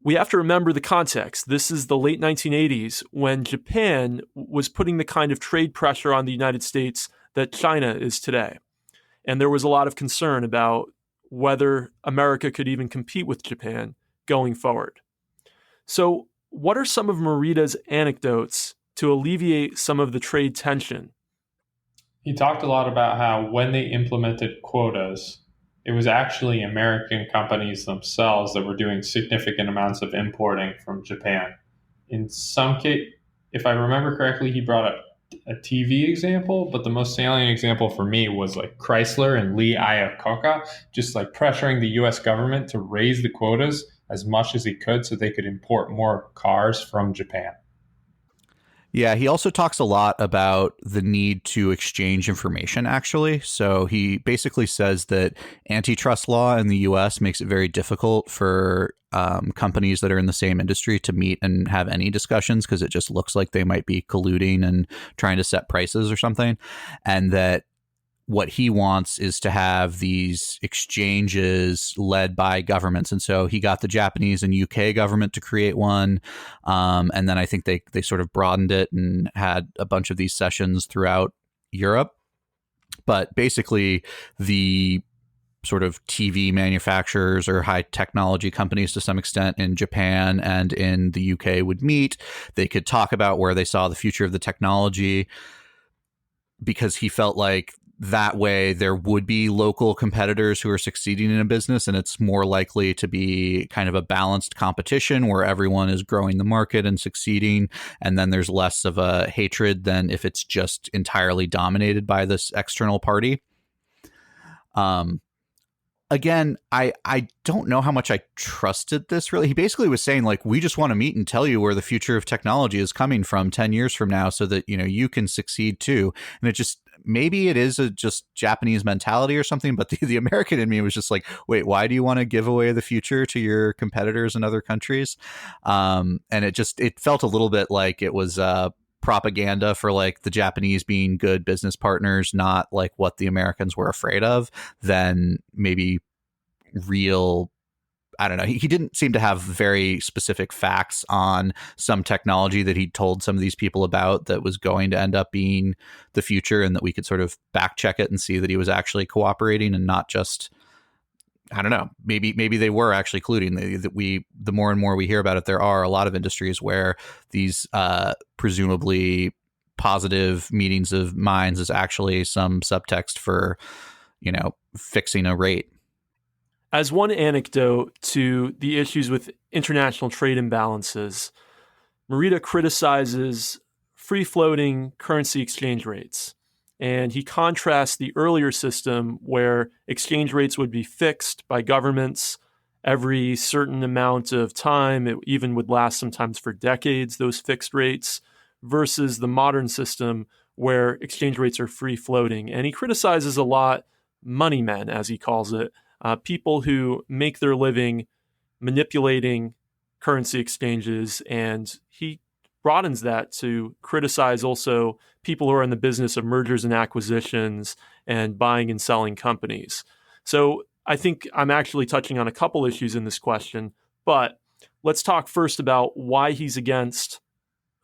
We have to remember the context. This is the late 1980s when Japan was putting the kind of trade pressure on the United States that China is today. And there was a lot of concern about whether America could even compete with Japan going forward. So, what are some of Morita's anecdotes to alleviate some of the trade tension? He talked a lot about how when they implemented quotas, it was actually American companies themselves that were doing significant amounts of importing from Japan. In some case, if I remember correctly, he brought up a TV example, but the most salient example for me was like Chrysler and Lee Iacocca just like pressuring the US government to raise the quotas as much as he could so they could import more cars from Japan. Yeah, he also talks a lot about the need to exchange information, actually. So he basically says that antitrust law in the U.S. makes it very difficult for companies that are in the same industry to meet and have any discussions because it just looks like they might be colluding and trying to set prices or something. And that what he wants is to have these exchanges led by governments. And so he got the Japanese and UK government to create one. And then I think they sort of broadened it and had a bunch of these sessions throughout Europe. But basically, the sort of TV manufacturers or high technology companies to some extent in Japan and in the UK would meet. They could talk about where they saw the future of the technology, because he felt like that way there would be local competitors who are succeeding in a business, and it's more likely to be kind of a balanced competition where everyone is growing the market and succeeding, and then there's less of a hatred than if it's just entirely dominated by this external party. Again, I don't know how much I trusted this, really. He basically was saying, like, we just want to meet and tell you where the future of technology is coming from 10 years from now so that, you can succeed too. And it just, maybe it is a just Japanese mentality or something, but the American in me was just like, wait, why do you want to give away the future to your competitors in other countries? And it felt a little bit like it was propaganda for like the Japanese being good business partners, not like what the Americans were afraid of, than maybe real. I don't know. He didn't seem to have very specific facts on some technology that he'd told some of these people about that was going to end up being the future, and that we could sort of back check it and see that he was actually cooperating and not just, I don't know, maybe they were actually colluding. The more and more we hear about it, there are a lot of industries where these presumably positive meetings of minds is actually some subtext for, fixing a rate. As one anecdote to the issues with international trade imbalances, Morita criticizes free-floating currency exchange rates. And he contrasts the earlier system where exchange rates would be fixed by governments every certain amount of time. It even would last sometimes for decades, those fixed rates, versus the modern system where exchange rates are free-floating. And he criticizes a lot money men, as he calls it, people who make their living manipulating currency exchanges, and he broadens that to criticize also people who are in the business of mergers and acquisitions and buying and selling companies. So I think I'm actually touching on a couple issues in this question, but let's talk first about why he's against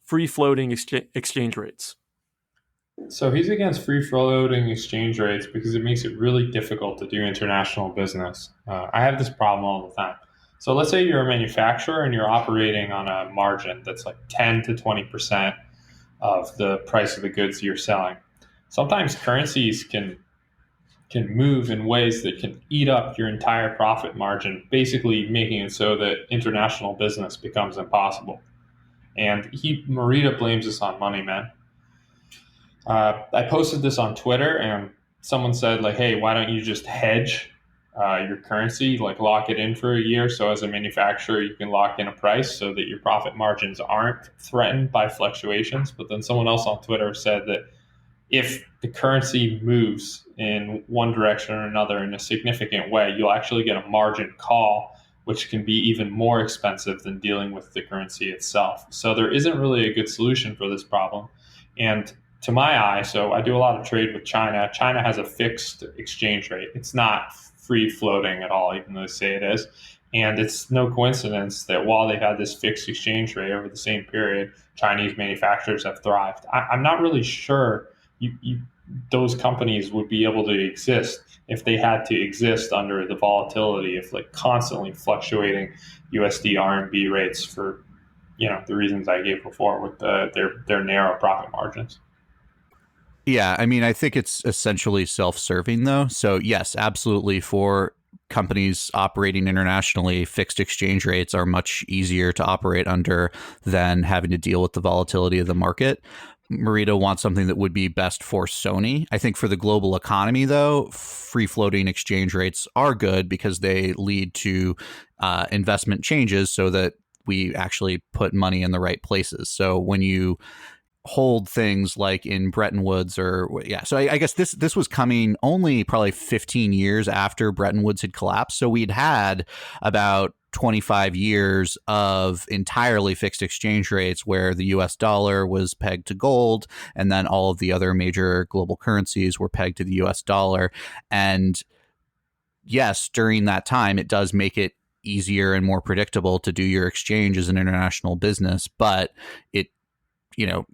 free-floating exchange rates. So he's against free floating exchange rates because it makes it really difficult to do international business. I have this problem all the time. So let's say you're a manufacturer and you're operating on a margin that's like 10 to 20% of the price of the goods you're selling. Sometimes currencies can move in ways that can eat up your entire profit margin, basically making it so that international business becomes impossible. And Morita blames this on money men. I posted this on Twitter, and someone said, like, hey, why don't you just hedge your currency, like lock it in for a year, so as a manufacturer you can lock in a price so that your profit margins aren't threatened by fluctuations. But then someone else on Twitter said that if the currency moves in one direction or another in a significant way, you'll actually get a margin call, which can be even more expensive than dealing with the currency itself. So there isn't really a good solution for this problem. And to my eye, so I do a lot of trade with China. China has a fixed exchange rate. It's not free floating at all, even though they say it is. And it's no coincidence that while they've had this fixed exchange rate over the same period, Chinese manufacturers have thrived. I'm not really sure those companies would be able to exist if they had to exist under the volatility of like constantly fluctuating USD RMB rates for the reasons I gave before with their narrow profit margins. Yeah, I mean, I think it's essentially self-serving, though. So, yes, absolutely. For companies operating internationally, fixed exchange rates are much easier to operate under than having to deal with the volatility of the market. Morita wants something that would be best for Sony. I think for the global economy, though, free-floating exchange rates are good because they lead to investment changes so that we actually put money in the right places. So when you hold things like in Bretton Woods so I guess this was coming only probably 15 years after Bretton Woods had collapsed. So we'd had about 25 years of entirely fixed exchange rates where the US dollar was pegged to gold, and then all of the other major global currencies were pegged to the US dollar. And yes, during that time, it does make it easier and more predictable to do your exchange as an international business, but it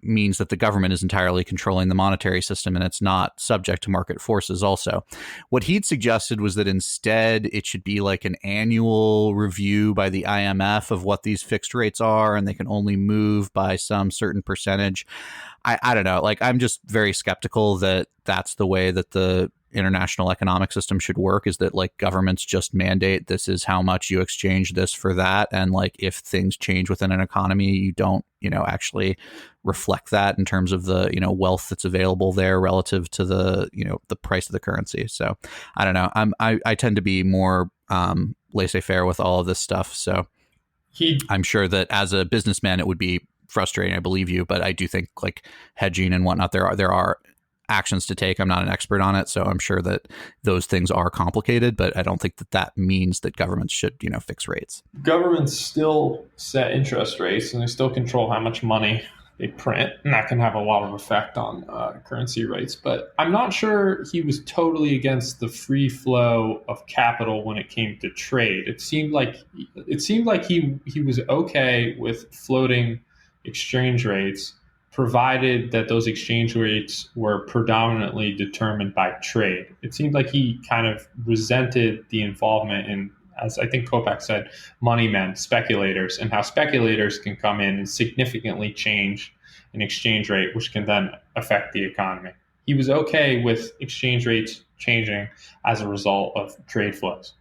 means that the government is entirely controlling the monetary system and it's not subject to market forces also. What he'd suggested was that instead it should be like an annual review by the IMF of what these fixed rates are, and they can only move by some certain percentage. I don't know. Like, I'm just very skeptical that that's the way that the international economic system should work, is that like governments just mandate this is how much you exchange this for that, and like if things change within an economy, you don't actually reflect that in terms of the wealth that's available there relative to the the price of the currency. So I don't know. I tend to be more laissez-faire with all of this stuff. So I'm sure that as a businessman it would be frustrating. I believe you, but I do think like hedging and whatnot, there are actions to take. I'm not an expert on it, so I'm sure that those things are complicated, but I don't think that means that governments should, fix rates. Governments still set interest rates, and they still control how much money they print, and that can have a lot of effect on currency rates. But I'm not sure he was totally against the free flow of capital when it came to trade. It seemed like he was okay with floating exchange rates, provided that those exchange rates were predominantly determined by trade. It seemed like he kind of resented the involvement in, as I think Kopak said, money men, speculators, and how speculators can come in and significantly change an exchange rate, which can then affect the economy. He was okay with exchange rates changing as a result of trade flows.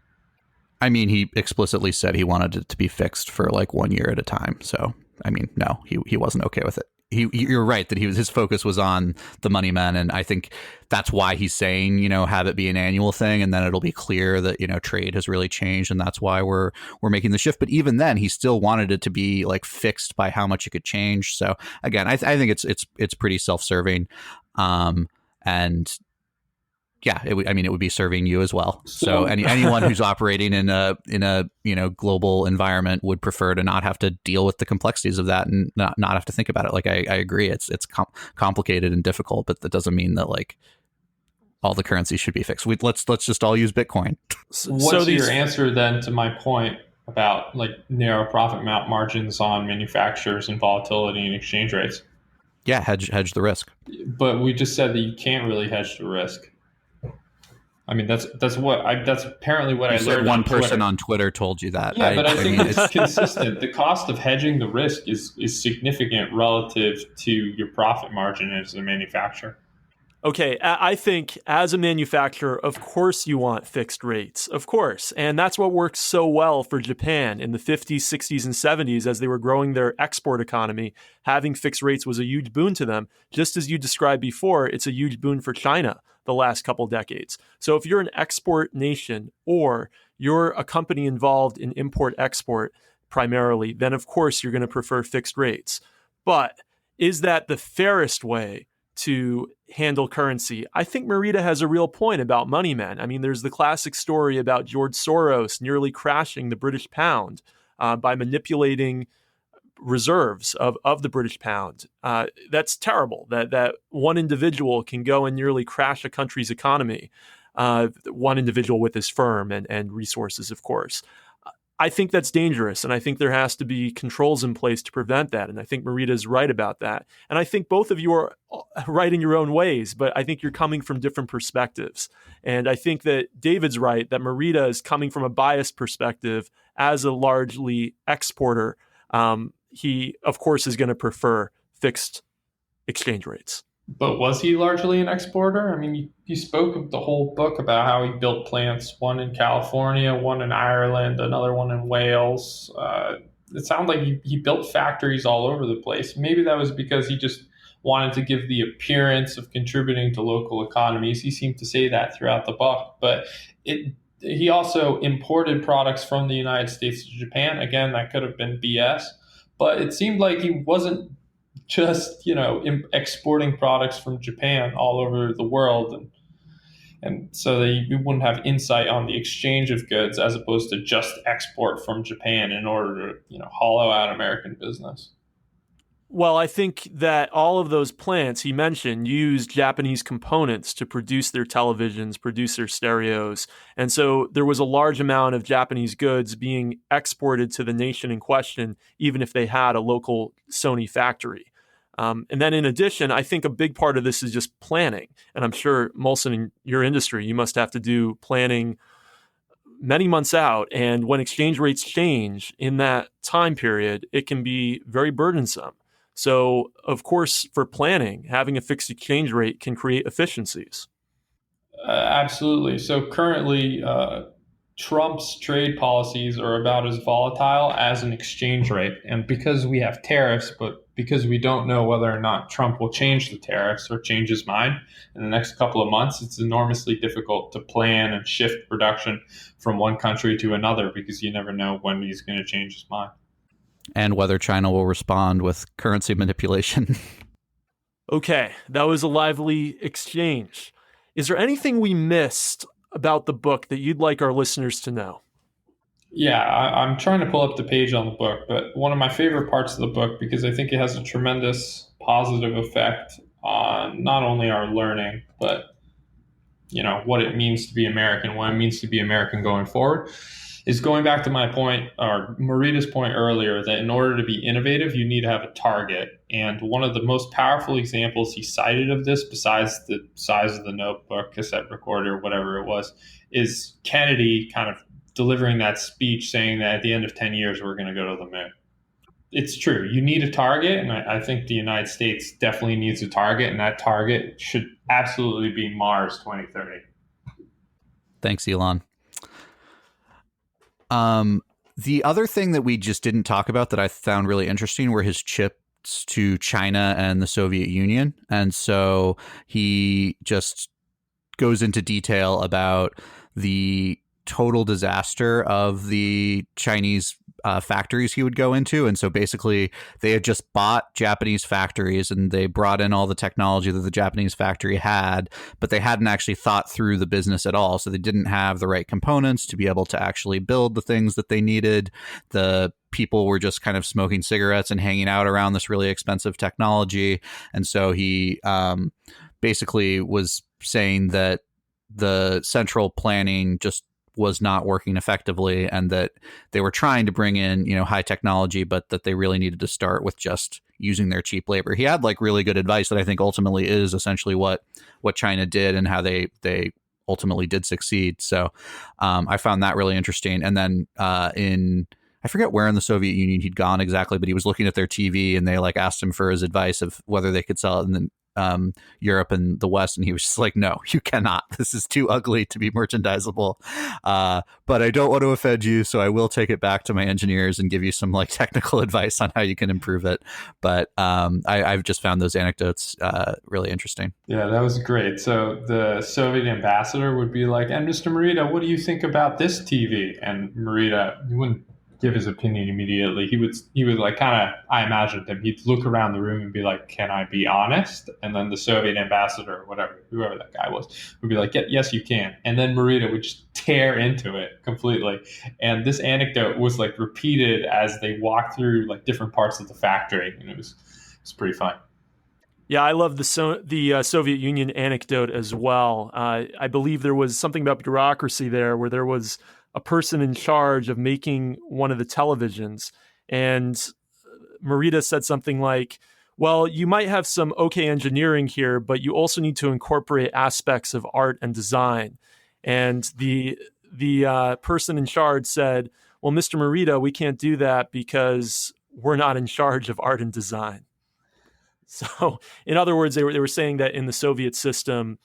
I mean, he explicitly said he wanted it to be fixed for like 1 year at a time. So, I mean, no, he wasn't okay with it. You're right that his focus was on the money men, and I think that's why he's saying, you know, have it be an annual thing, and then it'll be clear that, you know, trade has really changed, and that's why we're making the shift. But even then, he still wanted it to be like fixed by how much it could change. So again, I think it's pretty self-serving, and yeah, it would be serving you as well. So anyone who's operating in a you know, global environment would prefer to not have to deal with the complexities of that and not have to think about it. Like I agree, it's complicated and difficult, but that doesn't mean that like all the currencies should be fixed. Let's just all use Bitcoin. What's your answer then to my point about like narrow profit margins on manufacturers and volatility and exchange rates? Yeah, hedge the risk. But we just said that you can't really hedge the risk. I mean, that's apparently what I learned. One person on Twitter told you that. Yeah, but I think it's consistent. The cost of hedging the risk is significant relative to your profit margin as a manufacturer. Okay, I think as a manufacturer, of course you want fixed rates, of course. And that's what worked so well for Japan in the 50s, 60s, and 70s as they were growing their export economy. Having fixed rates was a huge boon to them. Just as you described before, it's a huge boon for China the last couple decades. So if you're an export nation or you're a company involved in import-export primarily, then of course you're going to prefer fixed rates. But is that the fairest way to handle currency? I think Morita has a real point about money men. I mean, there's the classic story about George Soros nearly crashing the British pound by manipulating reserves of the British pound. That's terrible that one individual can go and nearly crash a country's economy, one individual with his firm and resources, of course. I think that's dangerous, and I think there has to be controls in place to prevent that, and I think Morita is right about that. And I think both of you are right in your own ways, but I think you're coming from different perspectives. And I think that David's right, that Morita is coming from a biased perspective as a largely exporter. He, of course, is going to prefer fixed exchange rates. But was he largely an exporter? I mean, you spoke of the whole book about how he built plants, one in California, one in Ireland, another one in Wales. It sounded like he built factories all over the place. Maybe that was because he just wanted to give the appearance of contributing to local economies. He seemed to say that throughout the book. But he also imported products from the United States to Japan. Again, that could have been BS. But it seemed like he wasn't just, you know, exporting products from Japan all over the world, and so that you wouldn't have insight on the exchange of goods as opposed to just export from Japan in order to, you know, hollow out American business. Well, I think that all of those plants he mentioned use Japanese components to produce their televisions, produce their stereos. And so there was a large amount of Japanese goods being exported to the nation in question, even if they had a local Sony factory. And then in addition, I think a big part of this is just planning. And I'm sure, Molson, in your industry, you must have to do planning many months out. And when exchange rates change in that time period, it can be very burdensome. So, of course, for planning, having a fixed exchange rate can create efficiencies. Absolutely. So currently, Trump's trade policies are about as volatile as an exchange rate. And because we have tariffs, but because we don't know whether or not Trump will change the tariffs or change his mind in the next couple of months, it's enormously difficult to plan and shift production from one country to another because you never know when he's going to change his mind. And whether China will respond with currency manipulation. Okay, that was a lively exchange. Is there anything we missed about the book that you'd like our listeners to know? Yeah, I'm trying to pull up the page on the book, but one of my favorite parts of the book, because I think it has a tremendous positive effect on not only our learning, but, you know, what it means to be American, what it means to be American going forward, is going back to my point, or Morita's point earlier, that in order to be innovative, you need to have a target. And one of the most powerful examples he cited of this, besides the size of the notebook, cassette recorder, whatever it was, is Kennedy kind of delivering that speech saying that at the end of 10 years, we're going to go to the moon. It's true. You need a target, and I think the United States definitely needs a target, and that target should absolutely be Mars 2030. Thanks, Elon. The other thing that we just didn't talk about that I found really interesting were his trips to China and the Soviet Union. And so he just goes into detail about the total disaster of the Chinese factories he would go into. And so basically they had just bought Japanese factories and they brought in all the technology that the Japanese factory had, but they hadn't actually thought through the business at all. So they didn't have the right components to be able to actually build the things that they needed. The people were just kind of smoking cigarettes and hanging out around this really expensive technology. And so he basically was saying that the central planning just was not working effectively, and that they were trying to bring in, high technology, but that they really needed to start with just using their cheap labor. He had like really good advice that I think ultimately is essentially what China did and how they ultimately did succeed. So I found that really interesting. And then I forget where in the Soviet Union he'd gone exactly, but he was looking at their TV and they like asked him for his advice of whether they could sell it in Europe and the West, and he was just like, no, you cannot. This is too ugly to be merchandisable. But I don't want to offend you, so I will take it back to my engineers and give you some like technical advice on how you can improve it. But I've just found those anecdotes really interesting. Yeah, that was great. So the Soviet ambassador would be like, and Mr. Morita, what do you think about this TV? And Morita, he wouldn't give his opinion immediately. He would like kind of, I imagined him, he'd look around the room and be like, can I be honest? And then the Soviet ambassador, or whatever, whoever that guy was, would be like, yes, you can. And then Morita would just tear into it completely. And this anecdote was like repeated as they walked through like different parts of the factory. And it was pretty fun. Yeah, I love the Soviet Union anecdote as well. I believe there was something about bureaucracy there where there was a person in charge of making one of the televisions. And Morita said something like, well, you might have some okay engineering here, but you also need to incorporate aspects of art and design. And the person in charge said, well, Mr. Morita, we can't do that because we're not in charge of art and design. So in other words, they were saying that in the Soviet system,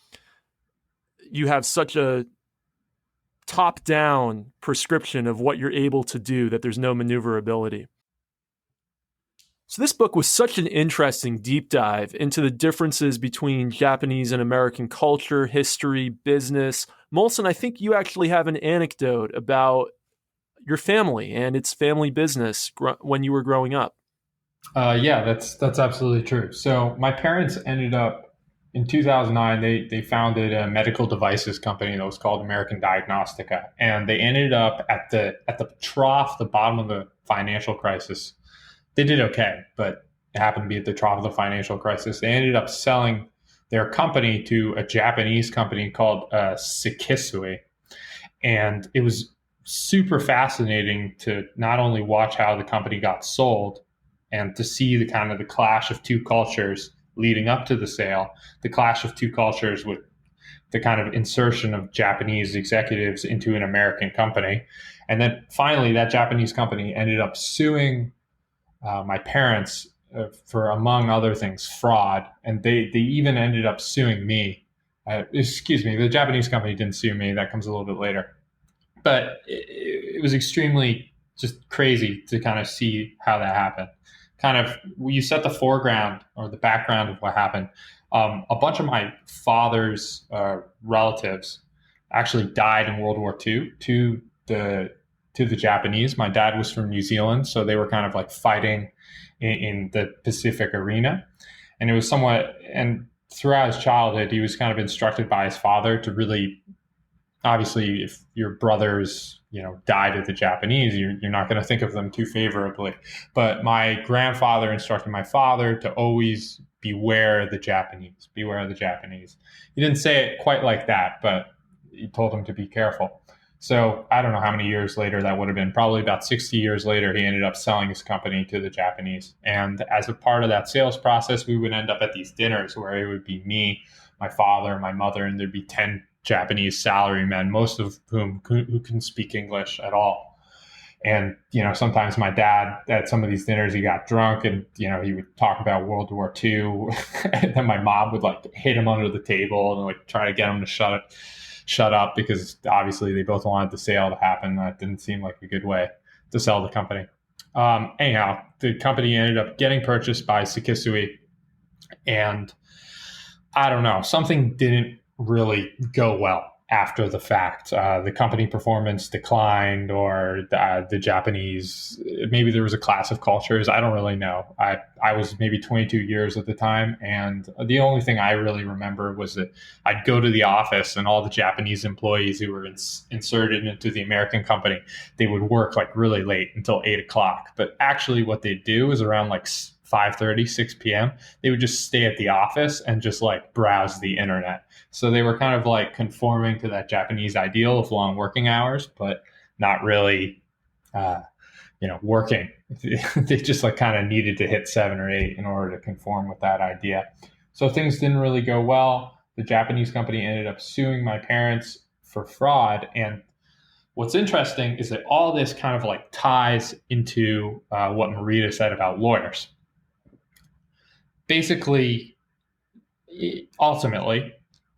you have such a top-down prescription of what you're able to do that there's no maneuverability. So this book was such an interesting deep dive into the differences between Japanese and American culture, history, business. Molson, I think you actually have an anecdote about your family and its family business when you were growing up. Yeah, that's absolutely true. So my parents ended up in 2009. They founded a medical devices company that was called American Diagnostica, and they ended up at the trough, the bottom of the financial crisis. They did okay, but it happened to be at the trough of the financial crisis. They ended up selling their company to a Japanese company called Sekisui, and it was super fascinating to not only watch how the company got sold and to see the kind of the clash of two cultures leading up to the sale, the clash of two cultures with the kind of insertion of Japanese executives into an American company. And then finally, that Japanese company ended up suing my parents for, among other things, fraud. And they even ended up suing me. The Japanese company didn't sue me. That comes a little bit later. But it was extremely just crazy to kind of see how that happened. Kind of, you set the foreground or the background of what happened. A bunch of my father's relatives actually died in World War II to the Japanese. My dad was from New Zealand, so they were kind of like fighting in the Pacific arena. And it was somewhat, and throughout his childhood, he was kind of instructed by his father to really, obviously, if your brothers, died of the Japanese, you're not going to think of them too favorably. But my grandfather instructed my father to always beware the Japanese, beware the Japanese. He didn't say it quite like that, but he told him to be careful. So I don't know how many years later that would have been. Probably about 60 years later, he ended up selling his company to the Japanese. And as a part of that sales process, we would end up at these dinners where it would be me, my father, my mother, and there'd be 10 Japanese salarymen, most of whom who can speak English at all. And, sometimes my dad at some of these dinners, he got drunk and, he would talk about World War II. And then my mom would like hit him under the table and like try to get him to shut up because obviously they both wanted the sale to happen. That didn't seem like a good way to sell the company. Anyhow, the company ended up getting purchased by Sekisui, and I don't know, something didn't really go well after the fact. The company performance declined, or the Japanese, maybe there was a clash of cultures. I don't really know. I was maybe 22 years at the time, and the only thing I really remember was that I'd go to the office and all the Japanese employees who were inserted into the American company, they would work like really late until 8 o'clock. But actually what they'd do is around like 5:30, 6 p.m., they would just stay at the office and just like browse the internet. So they were kind of like conforming to that Japanese ideal of long working hours, but not really, working. They just like kind of needed to hit 7 or 8 in order to conform with that idea. So things didn't really go well. The Japanese company ended up suing my parents for fraud. And what's interesting is that all this kind of like ties into what Morita said about lawyers. Basically, ultimately,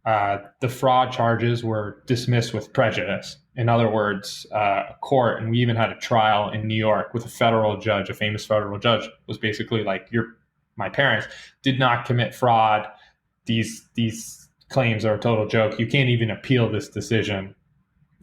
the fraud charges were dismissed with prejudice. In other words, a court, and we even had a trial in New York with a federal judge, a famous federal judge, was basically like, my parents did not commit fraud. These claims are a total joke. You can't even appeal this decision.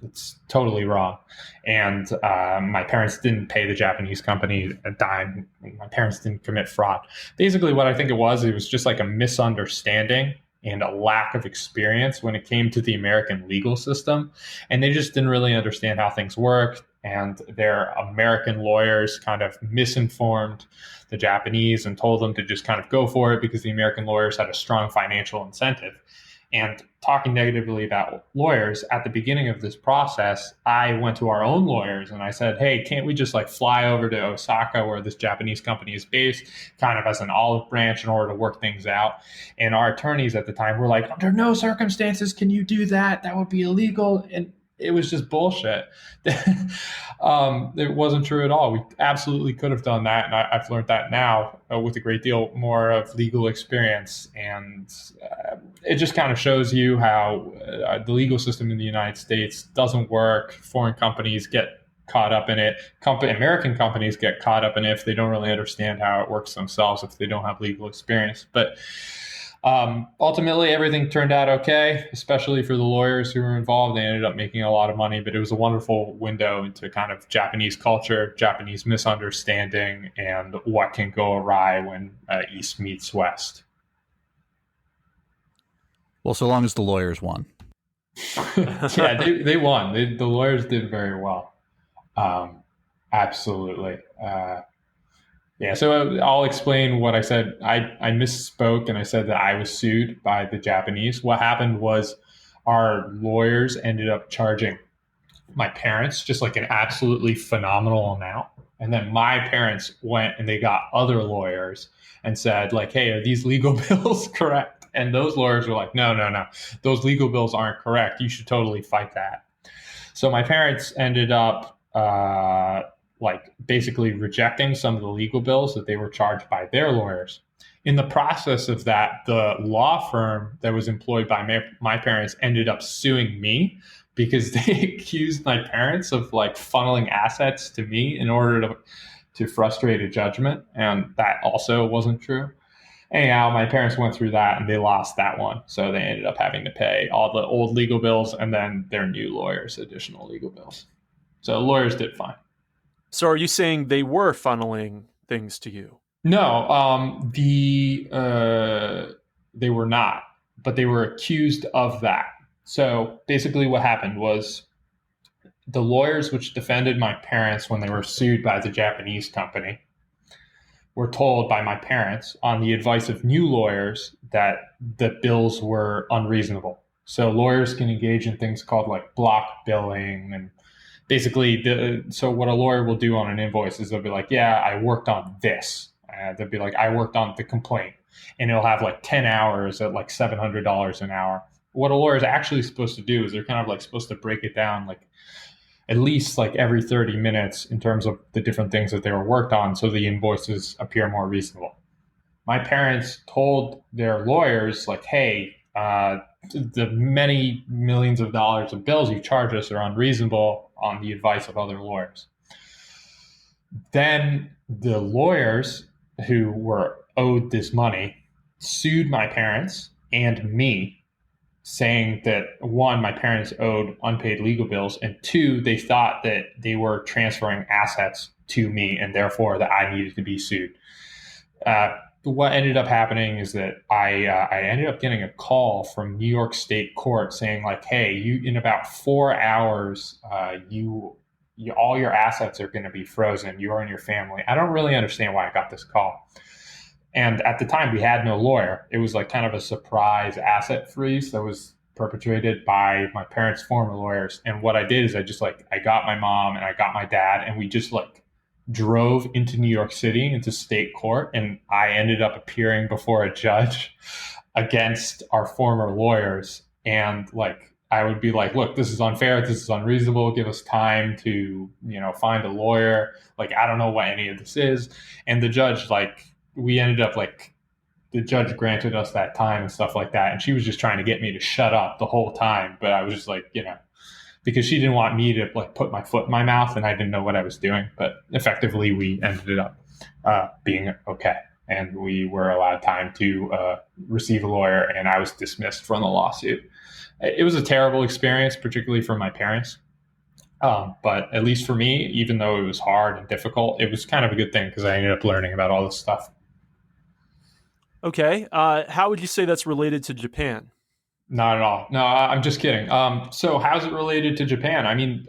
It's totally wrong. And my parents didn't pay the Japanese company a dime. My parents didn't commit fraud. Basically, what I think it was just like a misunderstanding and a lack of experience when it came to the American legal system. And they just didn't really understand how things worked. And their American lawyers kind of misinformed the Japanese and told them to just kind of go for it because the American lawyers had a strong financial incentive. And talking negatively about lawyers at the beginning of this process, I went to our own lawyers and I said, hey, can't we just like fly over to Osaka where this Japanese company is based, kind of as an olive branch in order to work things out? And our attorneys at the time were like, under no circumstances can you do that. That would be illegal. And it was just bullshit. It wasn't true at all. We absolutely could have done that. And I've learned that now with a great deal more of legal experience. And it just kind of shows you how the legal system in the United States doesn't work. Foreign companies get caught up in it. American companies get caught up in it if they don't really understand how it works themselves, if they don't have legal experience. But ultimately, everything turned out okay, especially for the lawyers who were involved. They ended up making a lot of money, but it was a wonderful window into kind of Japanese culture, Japanese misunderstanding, and what can go awry when East meets West. Well, so long as the lawyers won. Yeah, they won. The lawyers did very well. Absolutely. Yeah, so I'll explain what I said. I misspoke and I said that I was sued by the Japanese. What happened was our lawyers ended up charging my parents just like an absolutely phenomenal amount. And then my parents went and they got other lawyers and said like, hey, are these legal bills correct? And those lawyers were like, no, those legal bills aren't correct. You should totally fight that. So my parents ended up like basically rejecting some of the legal bills that they were charged by their lawyers. In the process of that, the law firm that was employed by my parents ended up suing me because they accused my parents of like funneling assets to me in order to frustrate a judgment. And that also wasn't true. Anyhow, my parents went through that and they lost that one. So they ended up having to pay all the old legal bills and then their new lawyers additional legal bills. So lawyers did fine. So are you saying they were funneling things to you? No, they were not, but they were accused of that. So basically what happened was the lawyers which defended my parents when they were sued by the Japanese company were told by my parents on the advice of new lawyers that the bills were unreasonable. So lawyers can engage in things called like block billing, and basically so what a lawyer will do on an invoice is they'll be like, yeah, I worked on this. They'll be like, I worked on the complaint, and it'll have like 10 hours at like $700 an hour. What a lawyer is actually supposed to do is they're kind of like supposed to break it down like at least like every 30 minutes in terms of the different things that they were worked on so the invoices appear more reasonable. My parents told their lawyers like, hey, the many millions of dollars of bills you charge us are unreasonable on the advice of other lawyers. Then the lawyers who were owed this money sued my parents and me, saying that one, my parents owed unpaid legal bills, and two, they thought that they were transferring assets to me and therefore that I needed to be sued. What ended up happening is that I ended up getting a call from New York State Court saying like, hey, you in about 4 hours, all your assets are going to be frozen. You and your family. I don't really understand why I got this call. And at the time, we had no lawyer. It was like kind of a surprise asset freeze that was perpetrated by my parents' former lawyers. And what I did is I got my mom and I got my dad, and we just drove into New York City into state court, and I ended up appearing before a judge against our former lawyers. And I would be like, look, this is unfair, this is unreasonable, give us time to find a lawyer, I don't know what any of this is. And the judge we ended up the judge granted us that time and stuff like that, and she was just trying to get me to shut up the whole time, but I was just because she didn't want me to put my foot in my mouth, and I didn't know what I was doing. But effectively, we ended up being okay, and we were allowed time to receive a lawyer, and I was dismissed from the lawsuit. It was a terrible experience, particularly for my parents. But at least for me, even though it was hard and difficult, it was kind of a good thing because I ended up learning about all this stuff. Okay. How would you say that's related to Japan? Not at all. No, I'm just kidding. So how's it related to Japan? I mean,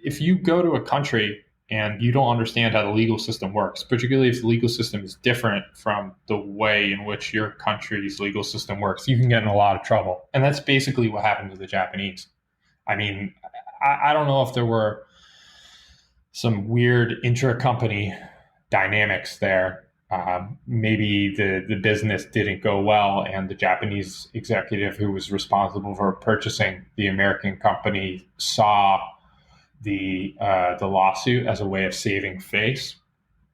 if you go to a country and you don't understand how the legal system works, particularly if the legal system is different from the way in which your country's legal system works, you can get in a lot of trouble. And that's basically what happened to the Japanese. I mean, I don't know if there were some weird intra-company dynamics there. Maybe the business didn't go well, and the Japanese executive who was responsible for purchasing the American company saw the lawsuit as a way of saving face.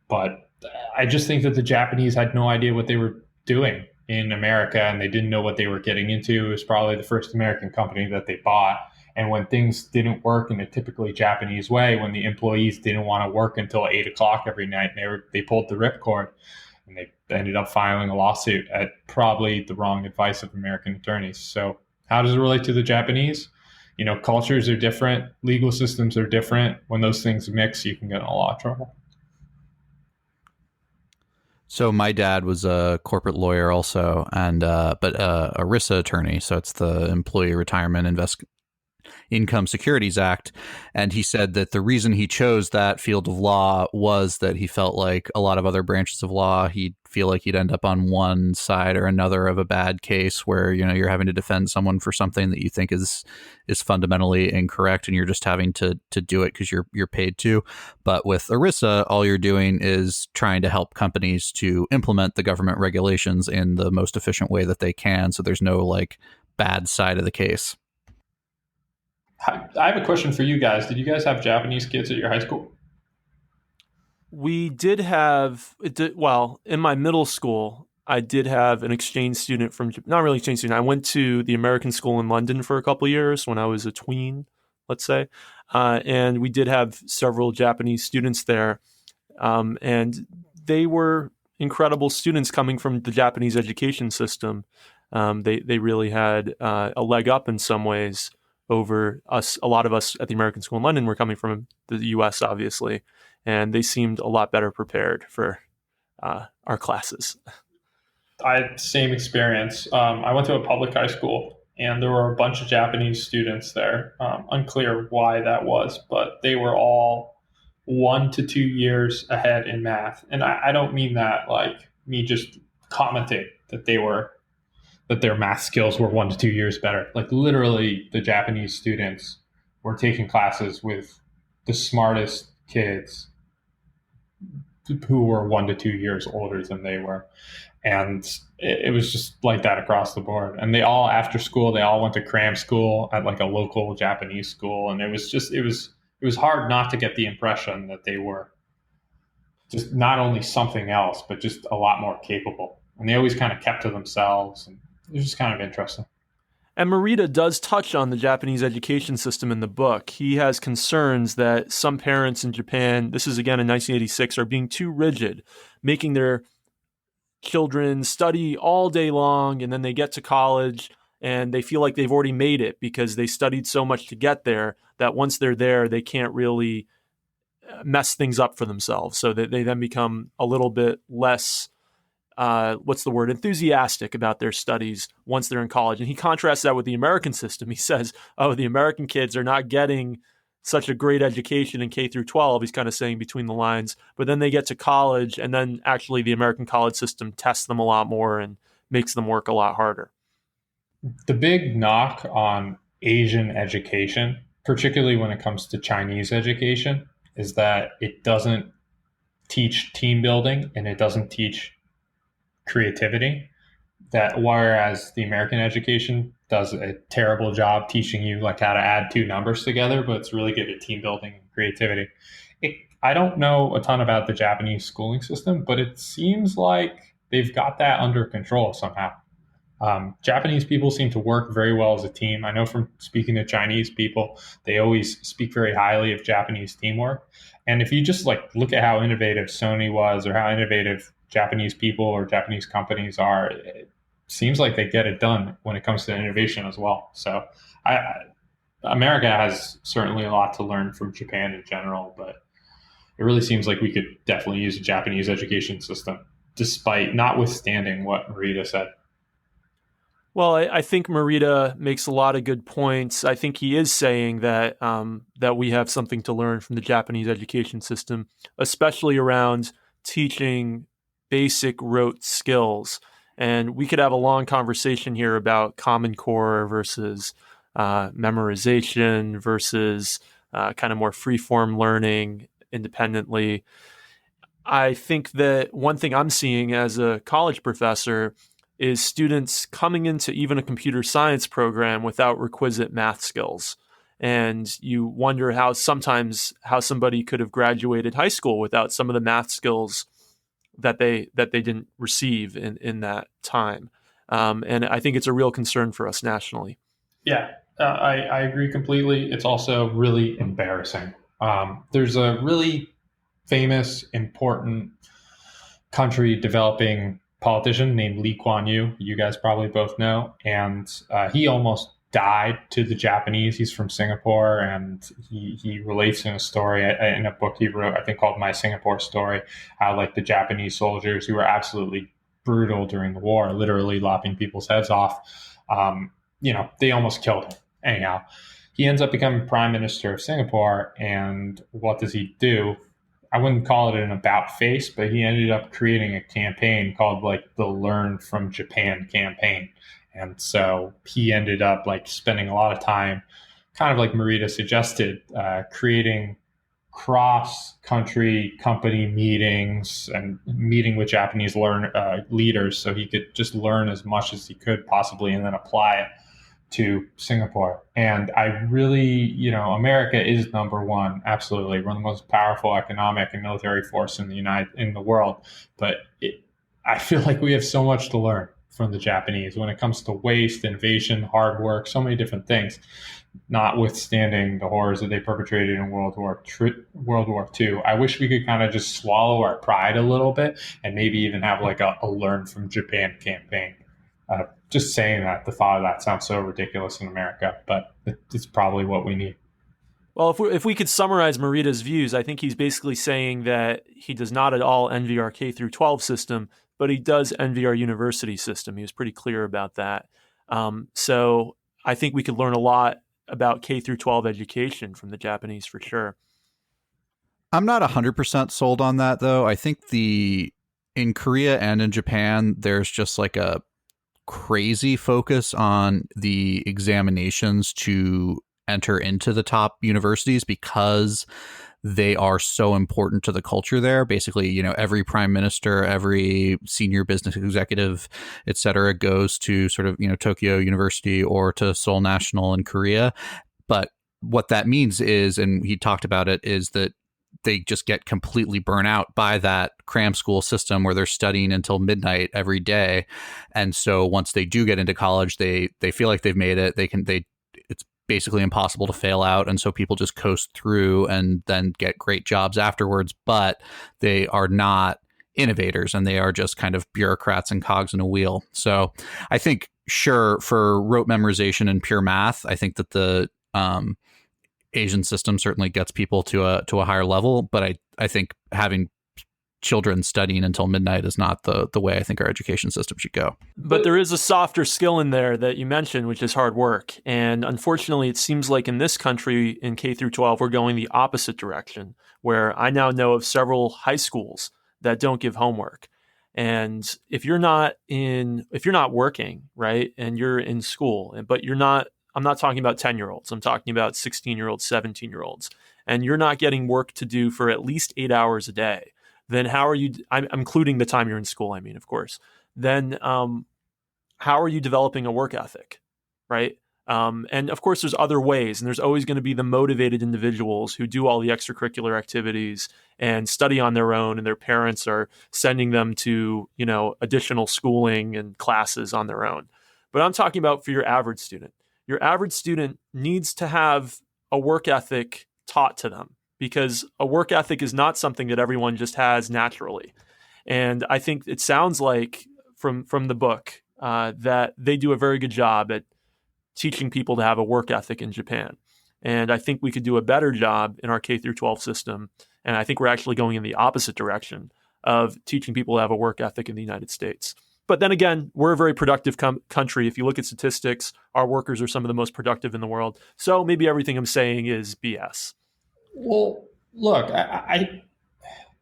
But I just think that the Japanese had no idea what they were doing in America, and they didn't know what they were getting into. It was probably the first American company that they bought. And when things didn't work in a typically Japanese way, when the employees didn't want to work until 8 o'clock every night, they pulled the ripcord, and they ended up filing a lawsuit at probably the wrong advice of American attorneys. So how does it relate to the Japanese? Cultures are different. Legal systems are different. When those things mix, you can get in a lot of trouble. So my dad was a corporate lawyer also, and but a ERISA attorney. So it's the Employee Retirement Income Securities Act. And he said that the reason he chose that field of law was that he felt like a lot of other branches of law, he'd feel like he'd end up on one side or another of a bad case where, you're having to defend someone for something that you think is fundamentally incorrect, and you're just having to do it because you're paid to. But with ERISA, all you're doing is trying to help companies to implement the government regulations in the most efficient way that they can. So there's no bad side of the case. I have a question for you guys. Did you guys have Japanese kids at your high school? We did have, in my middle school, I did have an exchange student not really exchange student. I went to the American school in London for a couple of years when I was a tween, let's say. And we did have several Japanese students there. And they were incredible students coming from the Japanese education system. They really had a leg up in some ways over us. A lot of us at the American school in London were coming from the US, obviously, and they seemed a lot better prepared for our classes. I had the same experience. I went to a public high school, and there were a bunch of Japanese students there. Unclear why that was, but they were all 1 to 2 years ahead in math. And I don't mean that like me just commenting that their math skills were 1 to 2 years better. Like literally the Japanese students were taking classes with the smartest kids who were 1 to 2 years older than they were. And it was just like that across the board. And they all, after school, they all went to cram school at a local Japanese school. And it was hard not to get the impression that they were just not only something else, but just a lot more capable. And they always kind of kept to themselves. And it was just kind of interesting. And Morita does touch on the Japanese education system in the book. He has concerns that some parents in Japan, this is again in 1986, are being too rigid, making their children study all day long, and then they get to college and they feel like they've already made it because they studied so much to get there that once they're there, they can't really mess things up for themselves. So that they then become a little bit less enthusiastic about their studies once they're in college. And he contrasts that with the American system. He says, oh, the American kids are not getting such a great education in K through 12. He's kind of saying between the lines, but then they get to college and then actually the American college system tests them a lot more and makes them work a lot harder. The big knock on Asian education, particularly when it comes to Chinese education, is that it doesn't teach team building and it doesn't teach creativity. That whereas the American education does a terrible job teaching you like how to add two numbers together, but it's really good at team building and creativity. I don't know a ton about the Japanese schooling system, but it seems like they've got that under control somehow. Japanese people seem to work very well as a team. I know from speaking to Chinese people, they always speak very highly of Japanese teamwork. And if you just like look at how innovative Sony was or how innovative Japanese people or Japanese companies are, it seems like they get it done when it comes to innovation as well. So America has certainly a lot to learn from Japan in general, but it really seems like we could definitely use a Japanese education system, despite notwithstanding what Morita said. Well, I think Morita makes a lot of good points. I think he is saying that that we have something to learn from the Japanese education system, especially around teaching basic rote skills. And we could have a long conversation here about Common Core versus memorization versus kind of more free-form learning independently. I think that one thing I'm seeing as a college professor is students coming into even a computer science program without requisite math skills. And you wonder how somebody could have graduated high school without some of the math skills that they didn't receive in that time. And I think it's a real concern for us nationally. Yeah, I agree completely. It's also really embarrassing. There's a really famous, important country developing politician named Lee Kuan Yew. You guys probably both know. And he almost died to the Japanese. He's from Singapore, and he relates in a story in a book he wrote, I think called My Singapore Story, how like the Japanese soldiers who were absolutely brutal during the war, literally lopping people's heads off, they almost killed him. Anyhow, he ends up becoming prime minister of Singapore, and what does he do? I wouldn't call it an about face, but he ended up creating a campaign called like the Learn from Japan campaign. And so he ended up like spending a lot of time, kind of like Morita suggested, creating cross-country company meetings and meeting with Japanese leaders so he could just learn as much as he could possibly and then apply it to Singapore. And I really, America is number one. Absolutely. We're the most powerful economic and military force in the world. But I feel like we have so much to learn from the Japanese when it comes to waste, innovation, hard work, so many different things, notwithstanding the horrors that they perpetrated in World War II. I wish we could kind of just swallow our pride a little bit and maybe even have like a Learn from Japan campaign. Just saying that, the thought of that sounds so ridiculous in America, but it's probably what we need. Well, if we could summarize Morita's views, I think he's basically saying that he does not at all envy our K through 12 system, but he does envy our university system. He was pretty clear about that. So I think we could learn a lot about K through 12 education from the Japanese for sure. I'm not 100% sold on that, though. I think in Korea and in Japan, there's just like a crazy focus on the examinations to enter into the top universities because they are so important to the culture there. Basically, every prime minister, every senior business executive, et cetera, goes to sort of, Tokyo University or to Seoul National in Korea. But what that means is, and he talked about it, is that they just get completely burnt out by that cram school system where they're studying until midnight every day. And so once they do get into college, they feel like they've made it. It's basically impossible to fail out. And so people just coast through and then get great jobs afterwards, but they are not innovators and they are just kind of bureaucrats and cogs in a wheel. So I think, sure, for rote memorization and pure math, I think that the Asian system certainly gets people to a higher level, but I think having children studying until midnight is not the way I think our education system should go. But there is a softer skill in there that you mentioned, which is hard work. And unfortunately, it seems like in this country, in K through 12, we're going the opposite direction, where I now know of several high schools that don't give homework. And if you're not working, right, and you're in school, but I'm not talking about 10-year-olds. I'm talking about 16-year-olds, 17-year-olds, and you're not getting work to do for at least 8 hours a day, then how are you, I'm including the time you're in school, I mean, of course, then how are you developing a work ethic, right? And of course, there's other ways, and there's always going to be the motivated individuals who do all the extracurricular activities and study on their own, and their parents are sending them to, additional schooling and classes on their own. But I'm talking about for your average student. Your average student needs to have a work ethic taught to them, because a work ethic is not something that everyone just has naturally. And I think it sounds like from the book that they do a very good job at teaching people to have a work ethic in Japan. And I think we could do a better job in our K through 12 system. And I think we're actually going in the opposite direction of teaching people to have a work ethic in the United States. But then again, we're a very productive country. If you look at statistics, our workers are some of the most productive in the world. So maybe everything I'm saying is BS. Well, look,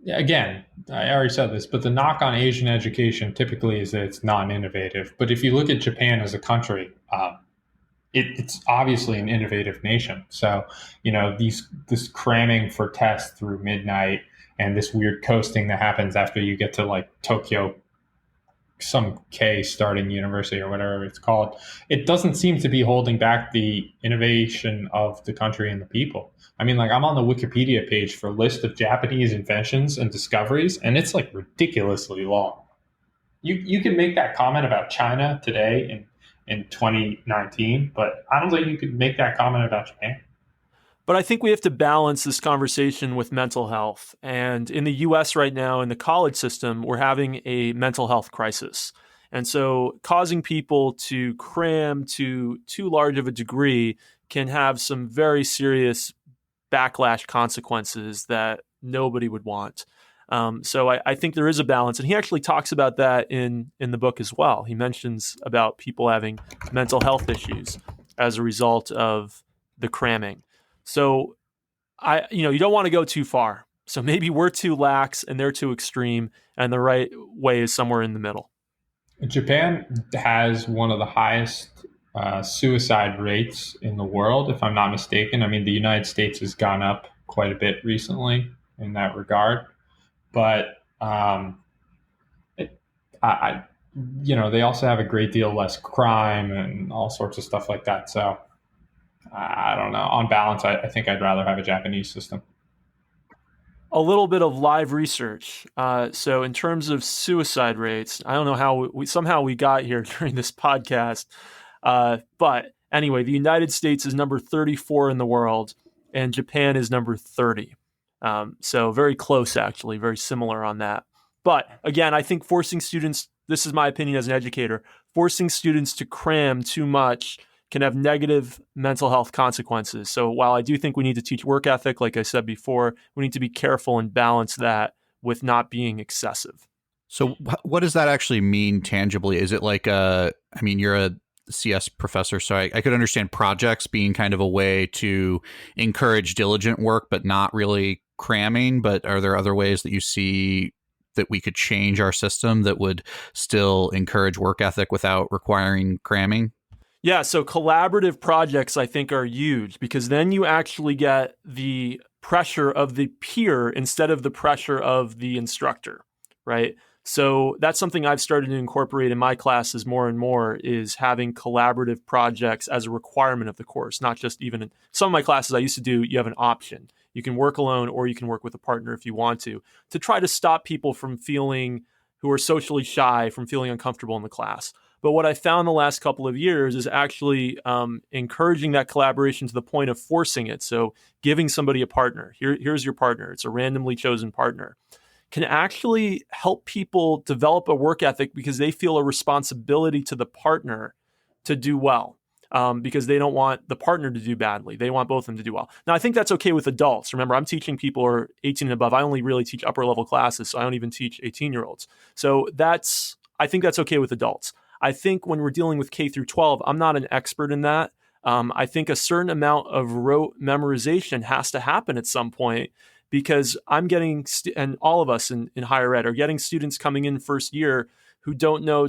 again, I already said this, but the knock on Asian education typically is that it's non-innovative. But if you look at Japan as a country, it's obviously an innovative nation. So, this cramming for tests through midnight and this weird coasting that happens after you get to like Tokyo, some K starting university or whatever it's called, it doesn't seem to be holding back the innovation of the country and the people. I mean, like, I'm on the Wikipedia page for a list of Japanese inventions and discoveries, and it's like ridiculously long. You can make that comment about China today in 2019, but I don't think you could make that comment about Japan. But I think we have to balance this conversation with mental health. And in the US right now, in the college system, we're having a mental health crisis. And so causing people to cram to too large of a degree can have some very serious backlash consequences that nobody would want. So I think there is a balance. And he actually talks about that in the book as well. He mentions about people having mental health issues as a result of the cramming. So you don't want to go too far. So maybe we're too lax and they're too extreme, and the right way is somewhere in the middle. Japan has one of the highest suicide rates in the world, if I'm not mistaken. I mean, the United States has gone up quite a bit recently in that regard, but they also have a great deal less crime and all sorts of stuff like that. So I don't know. On balance, I think I'd rather have a Japanese system. A little bit of live research. So in terms of suicide rates, I don't know how we got here during this podcast. But anyway, the United States is number 34 in the world, and Japan is number 30. So very close, actually, very similar on that. But again, I think forcing students, this is my opinion as an educator, forcing students to cram too much can have negative mental health consequences. So while I do think we need to teach work ethic, like I said before, we need to be careful and balance that with not being excessive. So what does that actually mean tangibly? Is it like you're a CS professor, so I could understand projects being kind of a way to encourage diligent work, but not really cramming. But are there other ways that you see that we could change our system that would still encourage work ethic without requiring cramming? Yeah, so collaborative projects, I think, are huge, because then you actually get the pressure of the peer instead of the pressure of the instructor, right? So that's something I've started to incorporate in my classes more and more, is having collaborative projects as a requirement of the course, not just even in some of my classes I used to do, you have an option. You can work alone, or you can work with a partner if you want to try to stop people from feeling, who are socially shy, from feeling uncomfortable in the class. But what I found the last couple of years is actually encouraging that collaboration to the point of forcing it. So giving somebody a partner. Here's your partner. It's a randomly chosen partner. Can actually help people develop a work ethic because they feel a responsibility to the partner to do well. Because they don't want the partner to do badly. They want both of them to do well. Now, I think that's okay with adults. Remember, I'm teaching people who are 18 and above. I only really teach upper level classes, so I don't even teach 18-year-olds. So I think that's okay with adults. I think when we're dealing with K through 12, I'm not an expert in that. I think a certain amount of rote memorization has to happen at some point, because I'm getting, and all of us in higher ed are getting students coming in first year who don't know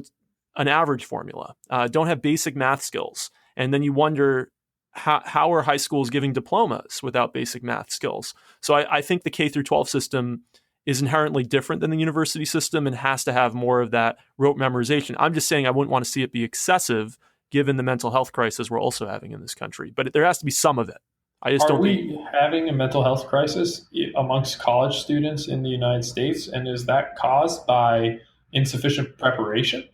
an average formula, don't have basic math skills. And then you wonder, how are high schools giving diplomas without basic math skills? So I think the K through 12 system is inherently different than the university system and has to have more of that rote memorization. I'm just saying I wouldn't want to see it be excessive given the mental health crisis we're also having in this country. But there has to be some of it. I just don't think. Are we having a mental health crisis amongst college students in the United States? And is that caused by insufficient preparation?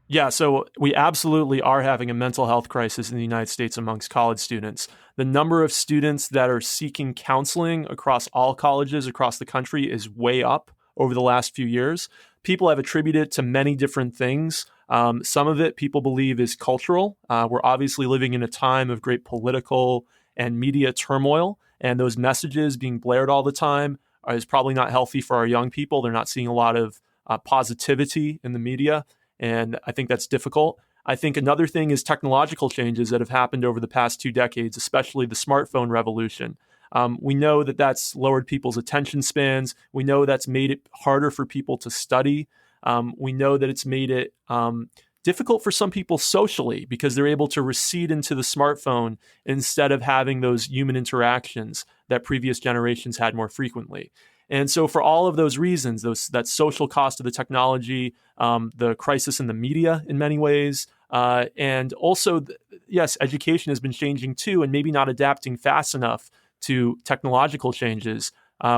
Yeah, so we absolutely are having a mental health crisis in the United States amongst college students. The number of students that are seeking counseling across all colleges across the country is way up over the last few years. People have attributed it to many different things. Some of it people believe is cultural. We're obviously living in a time of great political and media turmoil, and those messages being blared all the time is probably not healthy for our young people. They're not seeing a lot of positivity in the media. And I think that's difficult. I think another thing is technological changes that have happened over the past 2 decades, especially the smartphone revolution. We know that that's lowered people's attention spans. We know that's made it harder for people to study. We know that it's made it difficult for some people socially because they're able to recede into the smartphone instead of having those human interactions that previous generations had more frequently. And so for all of those reasons, that social cost of the technology, the crisis in the media in many ways, and also, yes, education has been changing too, and maybe not adapting fast enough to technological changes,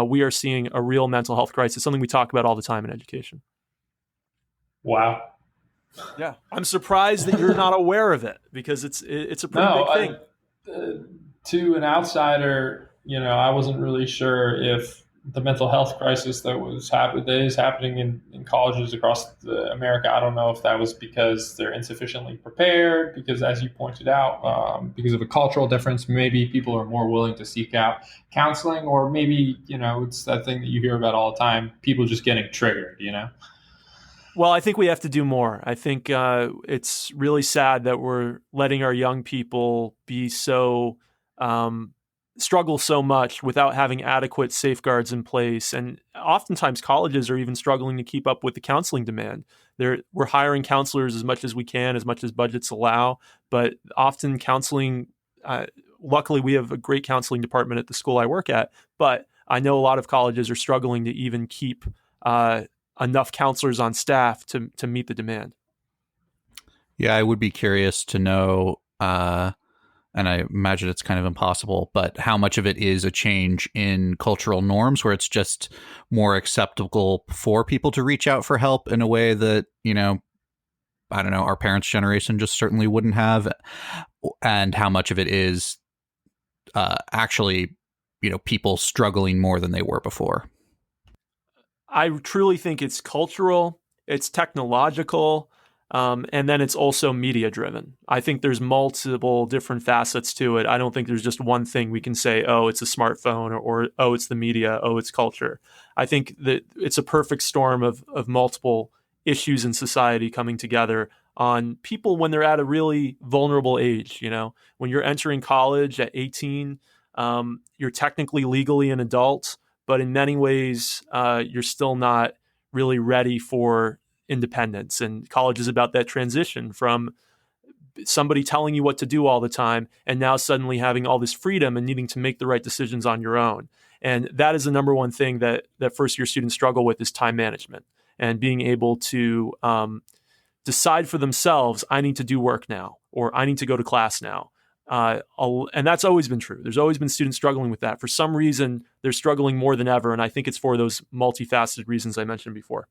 we are seeing a real mental health crisis, something we talk about all the time in education. Wow. Yeah. I'm surprised that you're not aware of it because it's a pretty big thing. To an outsider, I wasn't really sure if the mental health crisis that is happening in colleges across America. I don't know if that was because they're insufficiently prepared, because as you pointed out, because of a cultural difference, maybe people are more willing to seek out counseling, or maybe, it's that thing that you hear about all the time, people just getting triggered, Well, I think we have to do more. I think it's really sad that we're letting our young people be so struggle so much without having adequate safeguards in place. And oftentimes colleges are even struggling to keep up with the counseling demand. We're hiring counselors as much as we can, as much as budgets allow, but often counseling, luckily we have a great counseling department at the school I work at, but I know a lot of colleges are struggling to even keep enough counselors on staff to meet the demand. Yeah, I would be curious to know, and I imagine it's kind of impossible, but how much of it is a change in cultural norms where it's just more acceptable for people to reach out for help in a way that, I don't know, our parents' generation just certainly wouldn't have, and how much of it is actually, people struggling more than they were before. I truly think it's cultural, it's technological, and then it's also media driven. I think there's multiple different facets to it. I don't think there's just one thing we can say, oh, it's a smartphone, or oh, it's the media, oh, it's culture. I think that it's a perfect storm of multiple issues in society coming together on people when they're at a really vulnerable age. When you're entering college at 18, you're technically legally an adult, but in many ways, you're still not really ready for independence. And college is about that transition from somebody telling you what to do all the time and now suddenly having all this freedom and needing to make the right decisions on your own. And that is the number one thing that first year students struggle with, is time management and being able to decide for themselves, I need to do work now, or I need to go to class now. And that's always been true. There's always been students struggling with that. For some reason, they're struggling more than ever. And I think it's for those multifaceted reasons I mentioned before.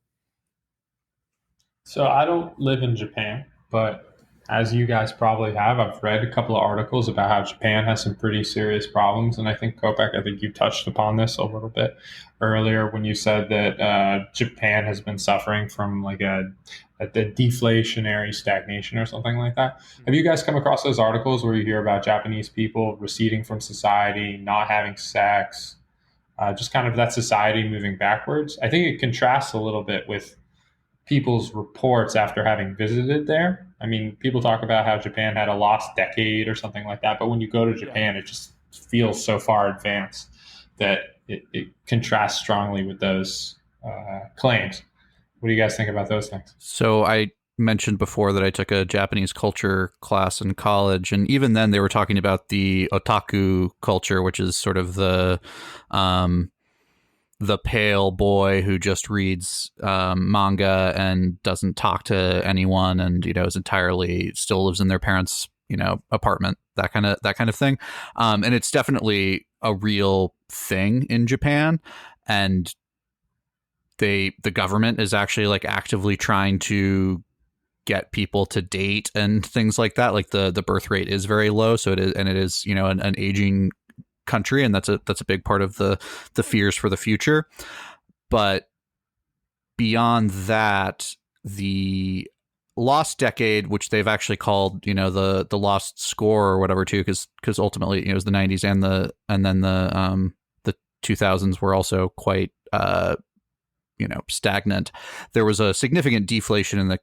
So I don't live in Japan, but as you guys probably have, I've read a couple of articles about how Japan has some pretty serious problems. And I think, Kopek, I think you touched upon this a little bit earlier when you said that Japan has been suffering from like a deflationary stagnation or something like that. Have you guys come across those articles where you hear about Japanese people receding from society, not having sex, just kind of that society moving backwards? I think it contrasts a little bit with people's reports after having visited there. I mean, people talk about how Japan had a lost decade or something like that, but when you go to Japan, it just feels so far advanced that it contrasts strongly with those claims. What do you guys think about those things? So I mentioned before that I took a Japanese culture class in college, and even then they were talking about the otaku culture, which is sort of the pale boy who just reads manga and doesn't talk to anyone, and is entirely still lives in their parents' apartment, that kind of thing. And it's definitely a real thing in Japan, and the government is actually like actively trying to get people to date and things like that. Like the birth rate is very low, so it is an aging country, and that's a big part of the fears for the future. But beyond that, the lost decade, which they've actually called the lost score or whatever too, because ultimately it was the 90s and then the 2000s were also quite stagnant. There was a significant deflation in the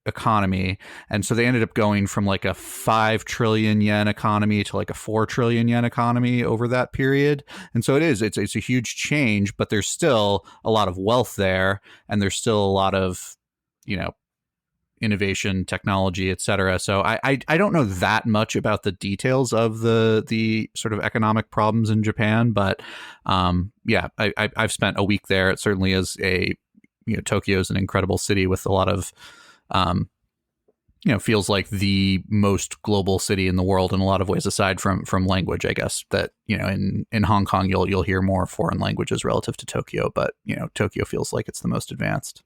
economy, and so they ended up going from like a 5 trillion yen economy to like a 4 trillion yen economy over that period. And so it's a huge change, but there's still a lot of wealth there, and there's still a lot of innovation, technology, etc. So I don't know that much about the details of the sort of economic problems in Japan, but I've spent a week there. It certainly is Tokyo is an incredible city with a lot of feels like the most global city in the world in a lot of ways, aside from language, I guess. That in Hong Kong you'll hear more foreign languages relative to Tokyo, but Tokyo feels like it's the most advanced.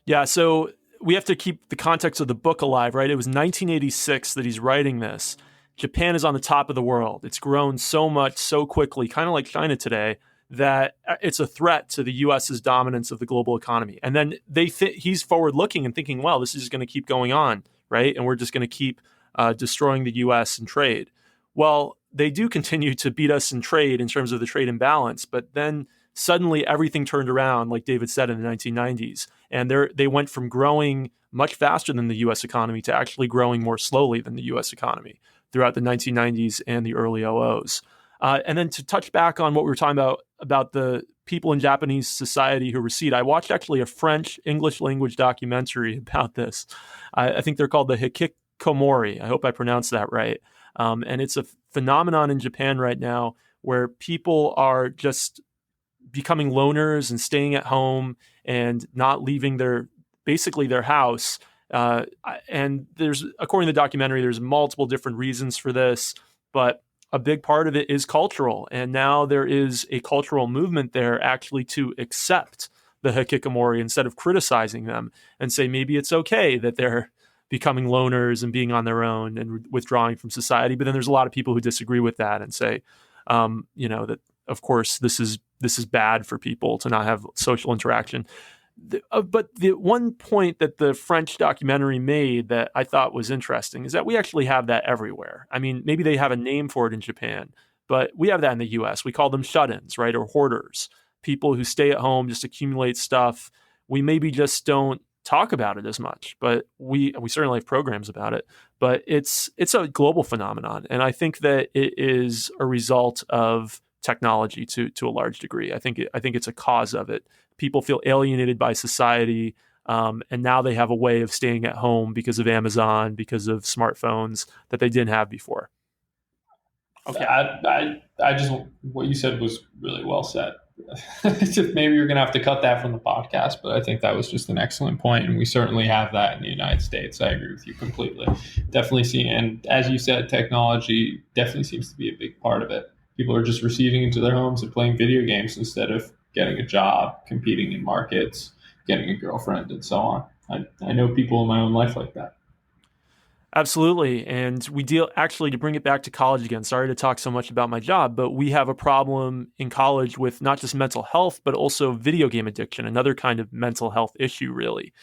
Yeah, so we have to keep the context of the book alive, right? It was 1986 that he's writing this. Japan is on the top of the world. It's grown so much so quickly, kind of like China today, that it's a threat to the U.S.'s dominance of the global economy. And then he's forward-looking and thinking, well, this is going to keep going on, right? And we're just going to keep destroying the U.S. in trade. Well, they do continue to beat us in trade in terms of the trade imbalance, but then suddenly everything turned around, like David said, in the 1990s. And they went from growing much faster than the U.S. economy to actually growing more slowly than the U.S. economy throughout the 1990s and the early 00s. And then to touch back on what we were talking about the people in Japanese society who recede, I watched actually a French English language documentary about this. I think they're called the Hikikomori. I hope I pronounced that right. And it's a phenomenon in Japan right now where people are just becoming loners and staying at home and not leaving their house. And according to the documentary, there's multiple different reasons for this, but a big part of it is cultural. And now there is a cultural movement there actually to accept the hikikomori instead of criticizing them and say maybe it's okay that they're becoming loners and being on their own and withdrawing from society. But then there's a lot of people who disagree with that and say, that of course this is bad for people to not have social interaction. But the one point that the French documentary made that I thought was interesting is that we actually have that everywhere. I mean, maybe they have a name for it in Japan, but we have that in the US. We call them shut-ins, right? Or hoarders, people who stay at home, just accumulate stuff. We maybe just don't talk about it as much, but we certainly have programs about it. But it's a global phenomenon. And I think that it is a result of technology to a large degree. I think it's a cause of it. People feel alienated by society, and now they have a way of staying at home because of Amazon, because of smartphones that they didn't have before. Okay, I just what you said was really well said. maybe you're going to have to cut that from the podcast, but I think that was just an excellent point, and we certainly have that in the United States. I agree with you completely. Definitely see, and as you said, technology definitely seems to be a big part of it. People are just receiving into their homes and playing video games instead of getting a job, competing in markets, getting a girlfriend, and so on. I know people in my own life like that. Absolutely. And we deal, actually, to bring it back to college again, sorry to talk so much about my job, but we have a problem in college with not just mental health, but also video game addiction, another kind of mental health issue, really,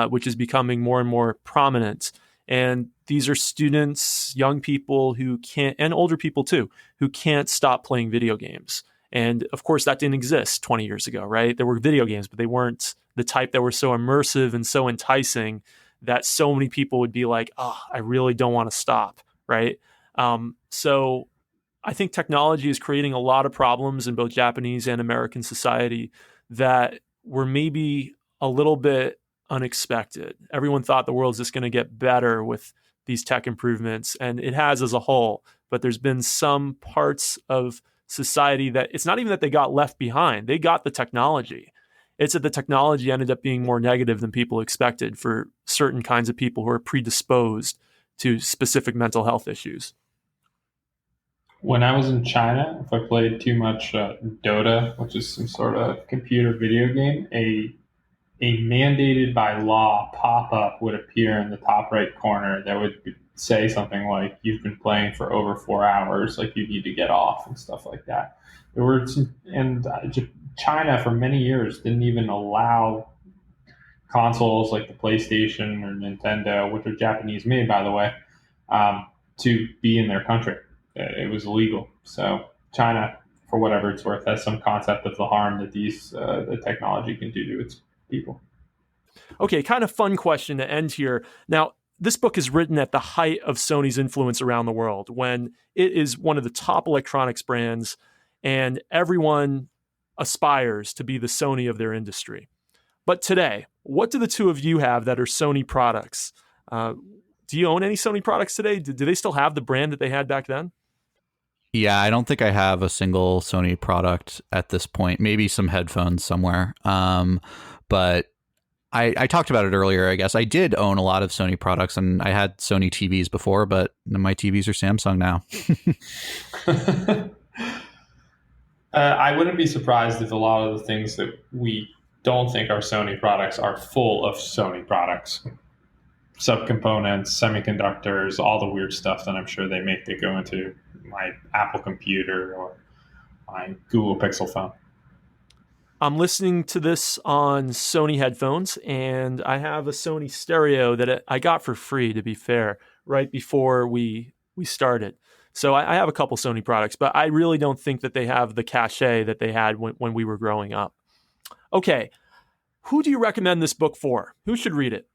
which is becoming more and more prominent. And these are students, young people who can't, and older people too, who can't stop playing video games. And of course, that didn't exist 20 years ago, right? There were video games, but they weren't the type that were so immersive and so enticing that so many people would be like, oh, I really don't want to stop, right? So I think technology is creating a lot of problems in both Japanese and American society that were maybe a little bit unexpected. Everyone thought the world's just going to get better with these tech improvements, and it has as a whole, but there's been some parts of society that it's not even that they got left behind. They got the technology. It's that the technology ended up being more negative than people expected for certain kinds of people who are predisposed to specific mental health issues. When I was in China, if I played too much Dota, which is some sort of computer video game, a mandated by law pop up would appear in the top right corner that would say something like, "You've been playing for over 4 hours, like you need to get off," and stuff like that. There were some, and China for many years didn't even allow consoles like the PlayStation or Nintendo, which are Japanese made, by the way, to be in their country. It was illegal. So China, for whatever it's worth, has some concept of the harm that the technology can do to its people. Okay, kind of fun question to end here. Now, this book is written at the height of Sony's influence around the world, when it is one of the top electronics brands and everyone aspires to be the Sony of their industry. But today, what do the two of you have that are Sony products? Do you own any Sony products today? Do they still have the brand that they had back then? Yeah, I don't think I have a single Sony product at this point. Maybe some headphones somewhere. But I talked about it earlier, I guess. I did own a lot of Sony products, and I had Sony TVs before, but my TVs are Samsung now. I wouldn't be surprised if a lot of the things that we don't think are Sony products are full of Sony products. Subcomponents, semiconductors, all the weird stuff that I'm sure they make that go into my Apple computer or my Google Pixel phone. I'm listening to this on Sony headphones, and I have a Sony stereo that I got for free, to be fair, right before we started. So I have a couple Sony products, but I really don't think that they have the cachet that they had when we were growing up. Okay, who do you recommend this book for? Who should read it?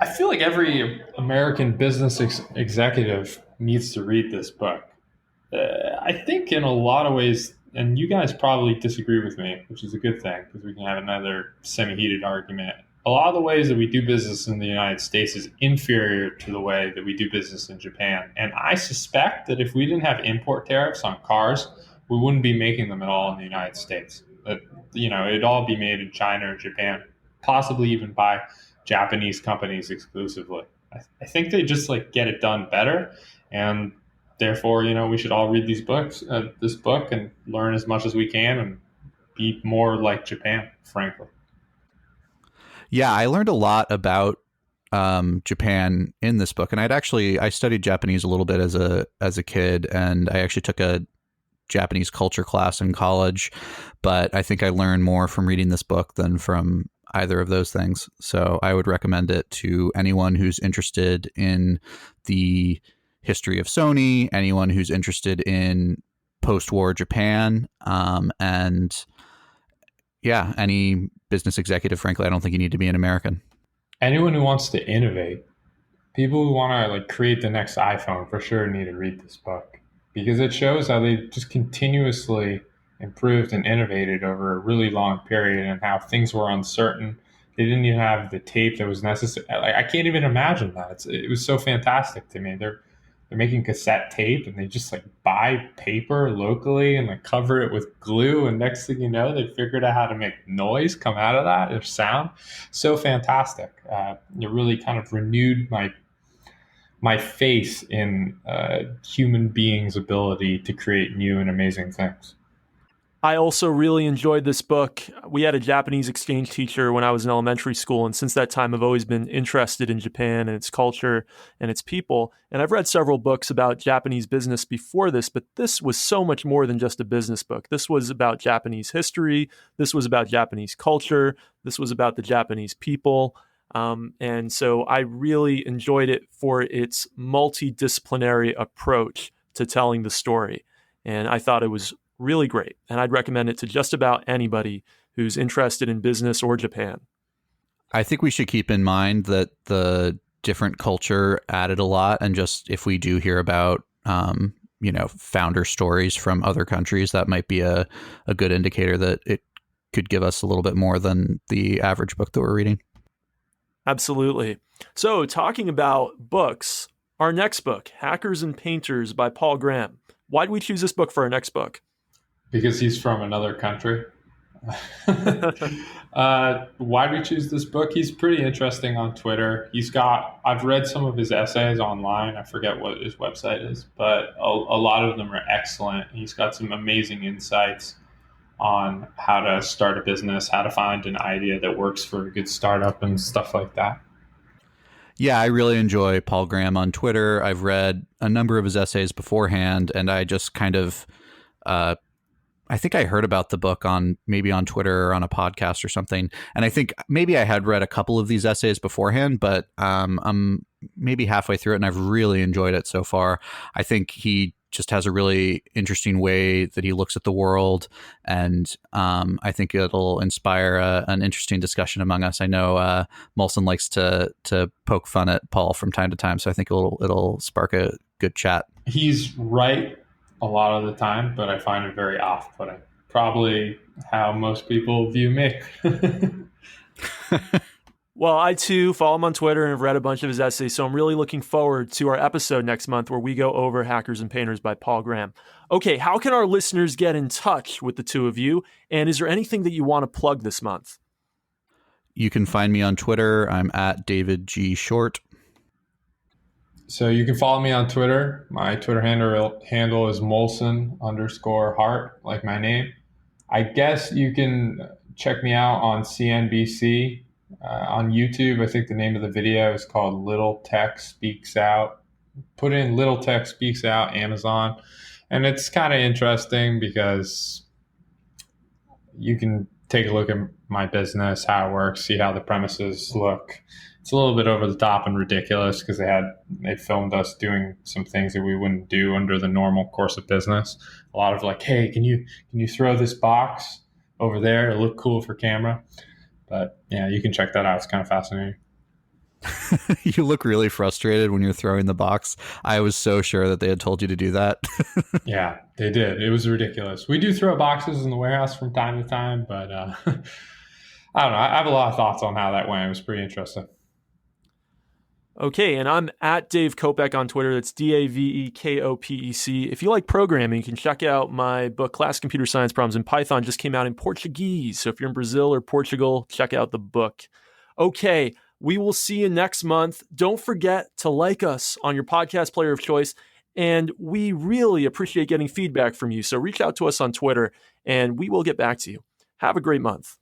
I feel like every American business executive needs to read this book. I think in a lot of ways, and you guys probably disagree with me, which is a good thing because we can have another semi-heated argument. A lot of the ways that we do business in the United States is inferior to the way that we do business in Japan. And I suspect that if we didn't have import tariffs on cars, we wouldn't be making them at all in the United States. That, it'd all be made in China or Japan, possibly even by Japanese companies exclusively. I think they just get it done better, and therefore, we should all read this book, and learn as much as we can and be more like Japan, frankly. Yeah, I learned a lot about Japan in this book, and I studied Japanese a little bit as a kid, and I actually took a Japanese culture class in college, but I think I learned more from reading this book than from either of those things. So I would recommend it to anyone who's interested in the history of Sony, anyone who's interested in post-war Japan, and yeah, any business executive. Frankly, I don't think you need to be an American. Anyone who wants to innovate, people who want to create the next iPhone, for sure need to read this book, because it shows how they just continuously improved and innovated over a really long period, and how things were uncertain. They didn't even have the tape that was necessary. I can't even imagine that. It was so fantastic to me. they're making cassette tape, and they just like buy paper locally and like cover it with glue. And next thing you know, they figured out how to make noise come out of that, or sound. So fantastic. It really kind of renewed my faith in human beings' ability to create new and amazing things. I also really enjoyed this book. We had a Japanese exchange teacher when I was in elementary school, and since that time, I've always been interested in Japan and its culture and its people. And I've read several books about Japanese business before this, but this was so much more than just a business book. This was about Japanese history. This was about Japanese culture. This was about the Japanese people. And so I really enjoyed it for its multidisciplinary approach to telling the story. And I thought it was really great. And I'd recommend it to just about anybody who's interested in business or Japan. I think we should keep in mind that the different culture added a lot. And just if we do hear about, founder stories from other countries, that might be a good indicator that it could give us a little bit more than the average book that we're reading. Absolutely. So talking about books, our next book, Hackers and Painters by Paul Graham. Why did we choose this book for our next book? Because he's from another country. Why do we choose this book? He's pretty interesting on Twitter. I've read some of his essays online. I forget what his website is, but a lot of them are excellent. He's got some amazing insights on how to start a business, how to find an idea that works for a good startup and stuff like that. Yeah, I really enjoy Paul Graham on Twitter. I've read a number of his essays beforehand, and I just kind of I think I heard about the book on Twitter or on a podcast or something. And I think maybe I had read a couple of these essays beforehand, but I'm maybe halfway through it, and I've really enjoyed it so far. I think he just has a really interesting way that he looks at the world, and I think it'll inspire an interesting discussion among us. I know Molson likes to poke fun at Paul from time to time, so I think it'll spark a good chat. He's right a lot of the time, but I find it very off-putting. Probably how most people view me. Well, I too follow him on Twitter and have read a bunch of his essays, so I'm really looking forward to our episode next month where we go over Hackers and Painters by Paul Graham. Okay, how can our listeners get in touch with the two of you? And is there anything that you want to plug this month? You can find me on Twitter. I'm at David G. Short. So you can follow me on Twitter. My Twitter handle is Molson_Hart, like my name. I guess you can check me out on CNBC. On YouTube, I think the name of the video is called Little Tech Speaks Out. Put in Little Tech Speaks Out, Amazon. And it's kind of interesting because you can take a look at my business, how it works, see how the premises look. It's a little bit over the top and ridiculous because they filmed us doing some things that we wouldn't do under the normal course of business. A lot of like, hey, can you throw this box over there? It'll look cool for camera. But yeah, you can check that out. It's kind of fascinating. You look really frustrated when you're throwing the box. I was so sure that they had told you to do that. Yeah, they did. It was ridiculous. We do throw boxes in the warehouse from time to time, but I don't know. I have a lot of thoughts on how that went. It was pretty interesting. Okay, and I'm at Dave Kopec on Twitter. That's DAVEKOPEC. If you like programming, you can check out my book, Class Computer Science Problems in Python. Just came out in Portuguese. So if you're in Brazil or Portugal, check out the book. Okay, we will see you next month. Don't forget to like us on your podcast player of choice. And we really appreciate getting feedback from you. So reach out to us on Twitter and we will get back to you. Have a great month.